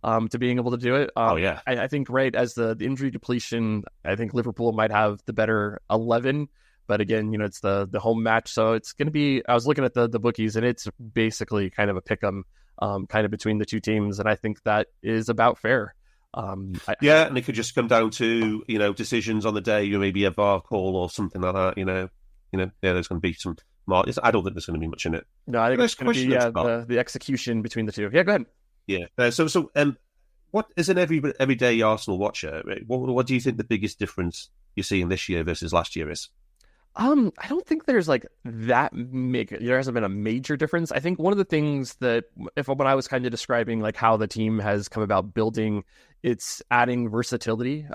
to being able to do it. I think as the injury depletion, I think Liverpool might have the better 11. But again, it's the home match, so it's going to be. I was looking at the bookies, and it's basically kind of a pick 'em, kind of between the two teams, and I think that is about fair. And it could just come down to decisions on the day. Maybe a VAR call or something like that. There's going to be some. I don't think there's going to be much in it. No, I think it's going to be the execution between the two. Yeah, go ahead. Yeah. So what as an everyday Arsenal watcher, what do you think the biggest difference you're seeing this year versus last year is? I don't think there's there hasn't been a major difference. I think one of the things that when I was kind of describing how the team has come about building, it's adding versatility.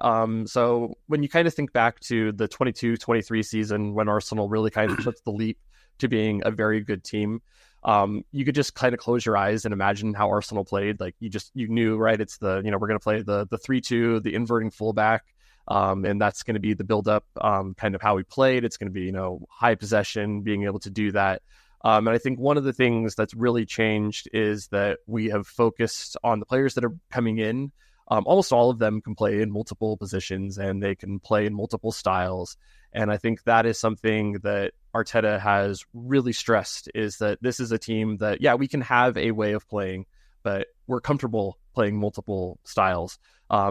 So when you kind of think back to the 22-23 season when Arsenal really kind of took the leap to being a very good team, you could just kind of close your eyes and imagine how Arsenal played. You knew, right? It's we're going to play the 3-2, the inverting fullback. And that's going to be the build-up, kind of how we played. It's going to be, high possession, being able to do that. And I think one of the things that's really changed is that we have focused on the players that are coming in. Almost all of them can play in multiple positions, and they can play in multiple styles. And I think that is something that Arteta has really stressed, is that this is a team that, we can have a way of playing, but we're comfortable playing multiple styles.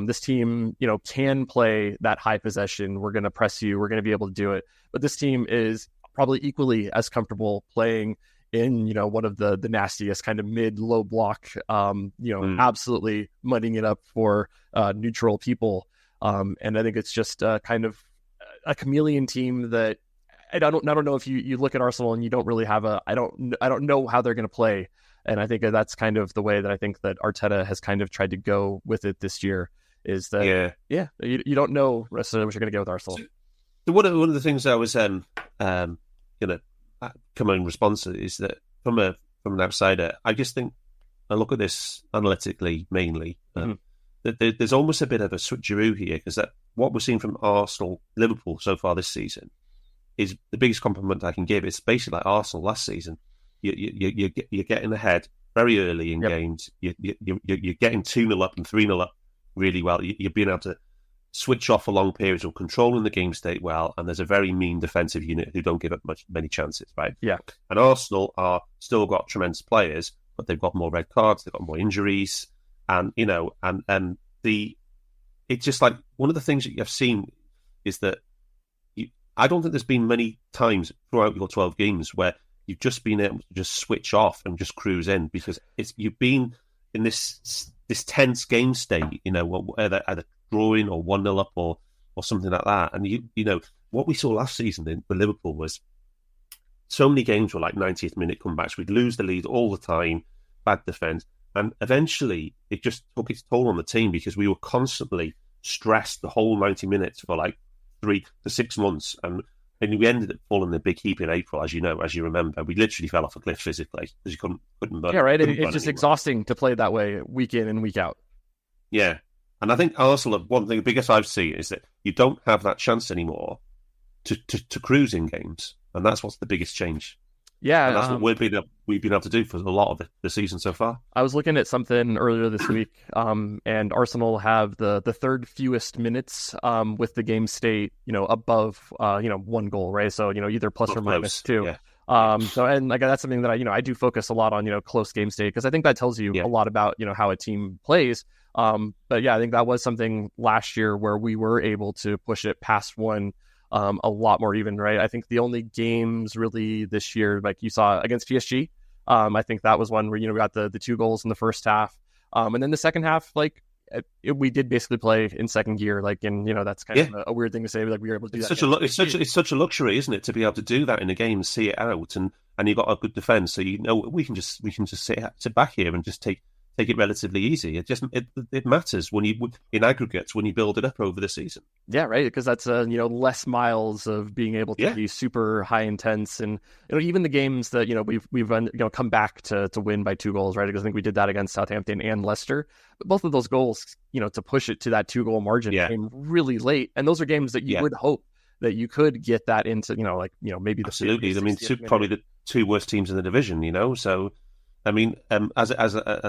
This team, can play that high possession. We're going to press you. We're going to be able to do it. But this team is probably equally as comfortable playing in, one of the nastiest kind of mid-low block, absolutely mudding it up for neutral people. And I think it's just kind of a chameleon team that I don't know if you look at Arsenal and you don't really have I don't know how they're going to play. And I think that's kind of the way that I think that Arteta has kind of tried to go with it this year, is that, you don't know necessarily what you're going to get with Arsenal. So one of the things I was come in response to is that from an outsider, I just think, I look at this analytically mainly, that there's almost a bit of a switcheroo here, because that what we're seeing from Arsenal, Liverpool so far this season is the biggest compliment I can give. It's basically like Arsenal last season. You're getting ahead very early in games. You're getting 2-0 up and 3-0 up really well. You're being able to switch off for long periods or controlling the game state well. And there's a very mean defensive unit who don't give up many chances, right? Yeah. And Arsenal are still got tremendous players, but they've got more red cards, they've got more injuries, and it's just like one of the things that you've seen is that I don't think there's been many times throughout your 12 games where you've just been able to just switch off and just cruise in, because you've been in this tense game state, either drawing or 1-0 up or something like that. And what we saw last season for Liverpool was so many games were like 90th minute comebacks. We'd lose the lead all the time, bad defense, and eventually it just took its toll on the team, because we were constantly stressed the whole 90 minutes for like 3 to 6 months, and we ended up falling in a big heap in April, as you remember. We literally fell off a cliff physically because you couldn't run. Yeah, right. It's just exhausting to play that way week in and week out. Yeah. And I think Arsenal, one thing, the biggest I've seen is that you don't have that chance anymore to cruise in games. And that's what's the biggest change. Yeah. And that's what we've been able to do for a lot of the season so far. I was looking at something earlier this week, and Arsenal have the third fewest minutes with the game state, above, 1 goal, right? So, either plus or minus 2. Yeah. So, and that's something that I do focus a lot on, close game state, because I think that tells you a lot about, how a team plays. But yeah, I think that was something last year where we were able to push it past 1 a lot more even, right? I think the only games really this year, like you saw against PSG, I think that was one where, we got the 2 goals in the first half. And then the second half, we did basically play in second gear, like, and that's kind of a weird thing to say, but like we were able to do that. It's such a luxury, isn't it, to be able to do that in a game and see it out, and you've got a good defence, so we can just sit back here and just take it relatively easy. It matters when in aggregates when you build it up over the season. Yeah, right. Because that's less miles of being able to be super high intense, and even the games that we've come back to win by 2 goals, right? Because I think we did that against Southampton and Leicester. But both of those goals, to push it to that 2-goal margin came really late, and those are games that you would hope that you could get that into, maybe the absolutely. I mean, probably the 2 worst teams in the division, so. I mean, as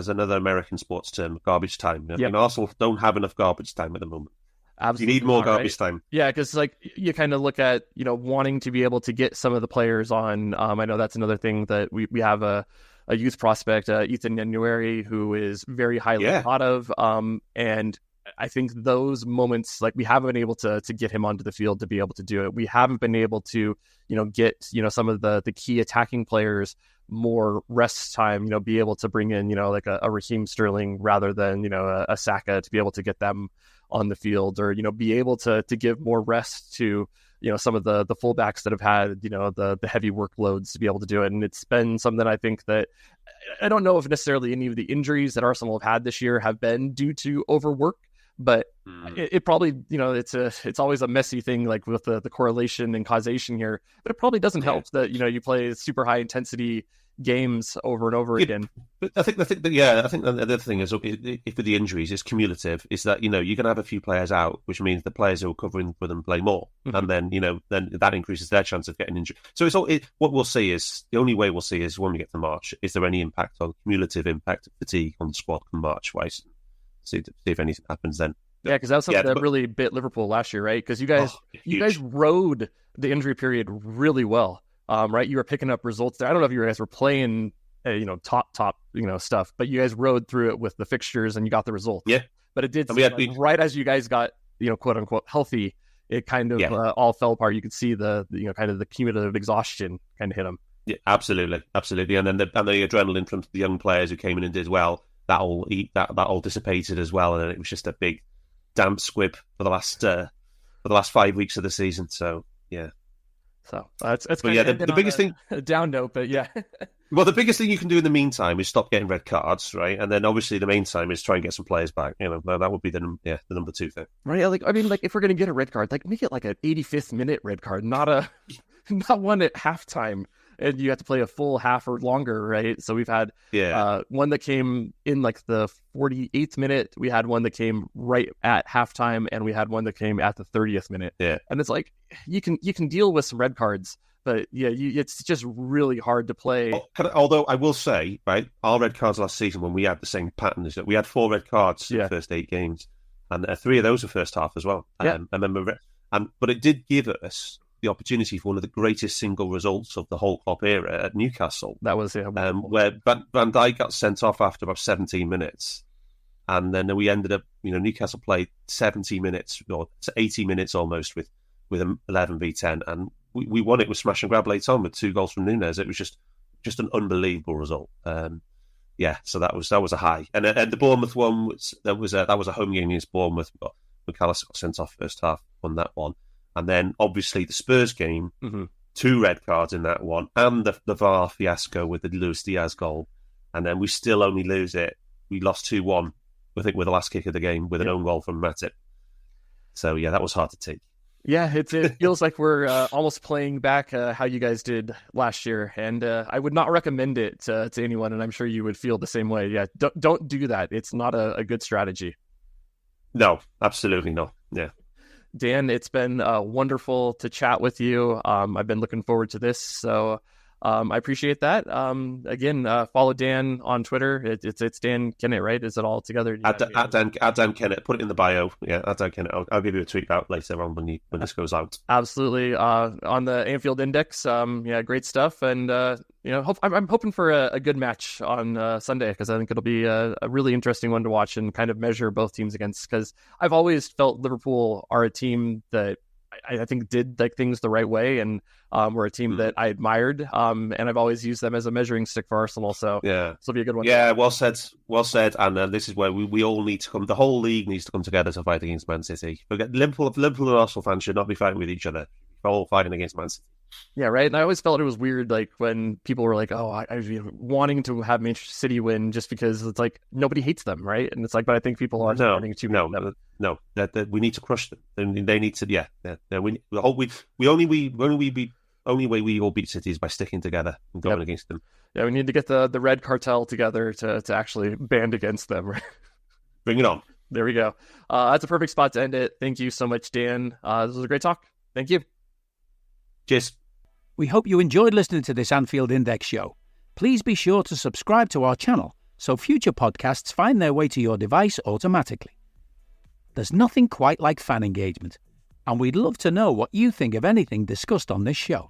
another American sports term, garbage time. I mean, Arsenal don't have enough garbage time at the moment. Absolutely, you need more garbage time. Yeah, because like you kind of look at wanting to be able to get some of the players on. I know that's another thing that we have a youth prospect, Ethan Nwaeri, who is very highly thought of. And I think those moments, like we haven't been able to get him onto the field to be able to do it. We haven't been able to get some of the key attacking players more rest time, be able to bring in, like a Raheem Sterling rather than, a Saka, to be able to get them on the field, or, be able to give more rest to, some of the fullbacks that have had, the heavy workloads to be able to do it. And it's been something I think that I don't know if necessarily any of the injuries that Arsenal have had this year have been due to overwork, but it probably, it's always a messy thing, like with the correlation and causation here, but it probably doesn't help that, you play super high intensity games over and over again. But I think the other thing is, if with the injuries, it's cumulative. Is that you're going to have a few players out, which means the players who are covering for them play more, and then then that increases their chance of getting injured. So what we'll see is the only way we'll see is when we get to March. Is there any impact on cumulative impact of fatigue on the squad come March? Right? See if anything happens then. Yeah, because that was something that really bit Liverpool last year, right? Because you guys rode the injury period really well. Right, you were picking up results there. I don't know if you guys were playing, top, stuff, but you guys rode through it with the fixtures and you got the results. Yeah, but it did seem right as you guys got, quote unquote, healthy, it kind of all fell apart. You could see the kind of the cumulative exhaustion kind of hit them. Yeah, absolutely. And then the adrenaline from the young players who came in and did well, that all dissipated as well, and it was just a big damp squib for the last 5 weeks of the season. So yeah. So that's the biggest thing, a down note, but yeah. Well, the biggest thing you can do in the meantime is stop getting red cards, right? And then obviously the main time is try and get some players back. That would be the number 2 thing, right? Like if we're gonna get a red card, like make it like an 85th minute red card, not one at halftime, and you have to play a full half or longer, right? So we've had one that came in like the 48th minute. We had one that came right at halftime, and we had one that came at the 30th minute. Yeah, and it's like you can deal with some red cards, but it's just really hard to play. Although I will say, right, our red cards last season when we had the same pattern is that we had 4 red cards in the first 8 games, and 3 of those were first half as well. I remember, but it did give us the opportunity for one of the greatest single results of the whole Klopp era at Newcastle. That was where Van Dijk got sent off after about 17 minutes, and then we ended up, Newcastle played 70 minutes or 80 minutes almost with 11v10, and we won it with smash and grab late on with 2 goals from Núñez. It was just an unbelievable result. So that was a high, and the Bournemouth one that was a home game against Bournemouth. McAllister got sent off first half, won that one. And then, obviously, the Spurs game, 2 red cards in that one, and the VAR fiasco with the Luis Diaz goal. And then we still only lose it. We lost 2-1, I think, with the last kick of the game, with an own goal from Matip. So, that was hard to take. Yeah, it feels like we're almost playing back how you guys did last year. And I would not recommend it to anyone, and I'm sure you would feel the same way. Yeah, don't do that. It's not a good strategy. No, absolutely not. Yeah. Dan, it's been wonderful to chat with you. I've been looking forward to this, so I appreciate that. Again, follow Dan on Twitter. It's Dan Kennett, right? Is it all together? At Dan Kennett. Put it in the bio. Yeah, at Dan Kennett. I'll give you a tweet out later on when this goes out. Absolutely. On the Anfield Index. Great stuff. And I'm hoping for a good match on Sunday, because I think it'll be a really interesting one to watch and kind of measure both teams against. Because I've always felt Liverpool are a team that I think did like things the right way and were a team that I admired. And I've always used them as a measuring stick for Arsenal. So yeah, this will be a good one. Yeah, well said. And this is where we all need to come. The whole league needs to come together to fight against Man City. Forget Liverpool and Arsenal fans should not be fighting with each other. We're all fighting against Man City. Yeah, right. And I always felt it was weird, like when people were like, "Oh, I wanting to have Manchester City win," just because it's like nobody hates them, right? And it's like, but I think people are starting to no. That we need to crush them. And they need to, yeah. The only way we all beat City is by sticking together and going against them. Yeah, we need to get the red cartel together to actually band against them. Right? Bring it on. There we go. That's a perfect spot to end it. Thank you so much, Dan. This was a great talk. Thank you. Cheers. We hope you enjoyed listening to this Anfield Index show. Please be sure to subscribe to our channel so future podcasts find their way to your device automatically. There's nothing quite like fan engagement, and we'd love to know what you think of anything discussed on this show.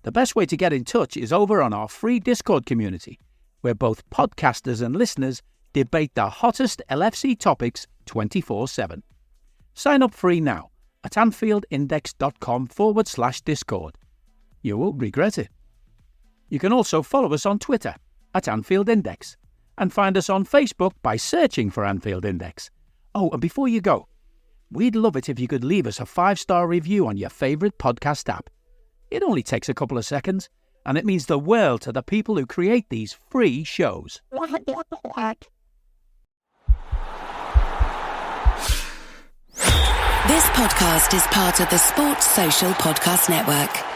The best way to get in touch is over on our free Discord community, where both podcasters and listeners debate the hottest LFC topics 24/7. Sign up free now at AnfieldIndex.com/Discord. You won't regret it. You can also follow us on Twitter at Anfield Index and find us on Facebook by searching for Anfield Index. Oh, and before you go, we'd love it if you could leave us a 5-star review on your favourite podcast app. It only takes a couple of seconds, and it means the world to the people who create these free shows. This podcast is part of the Sports Social Podcast Network.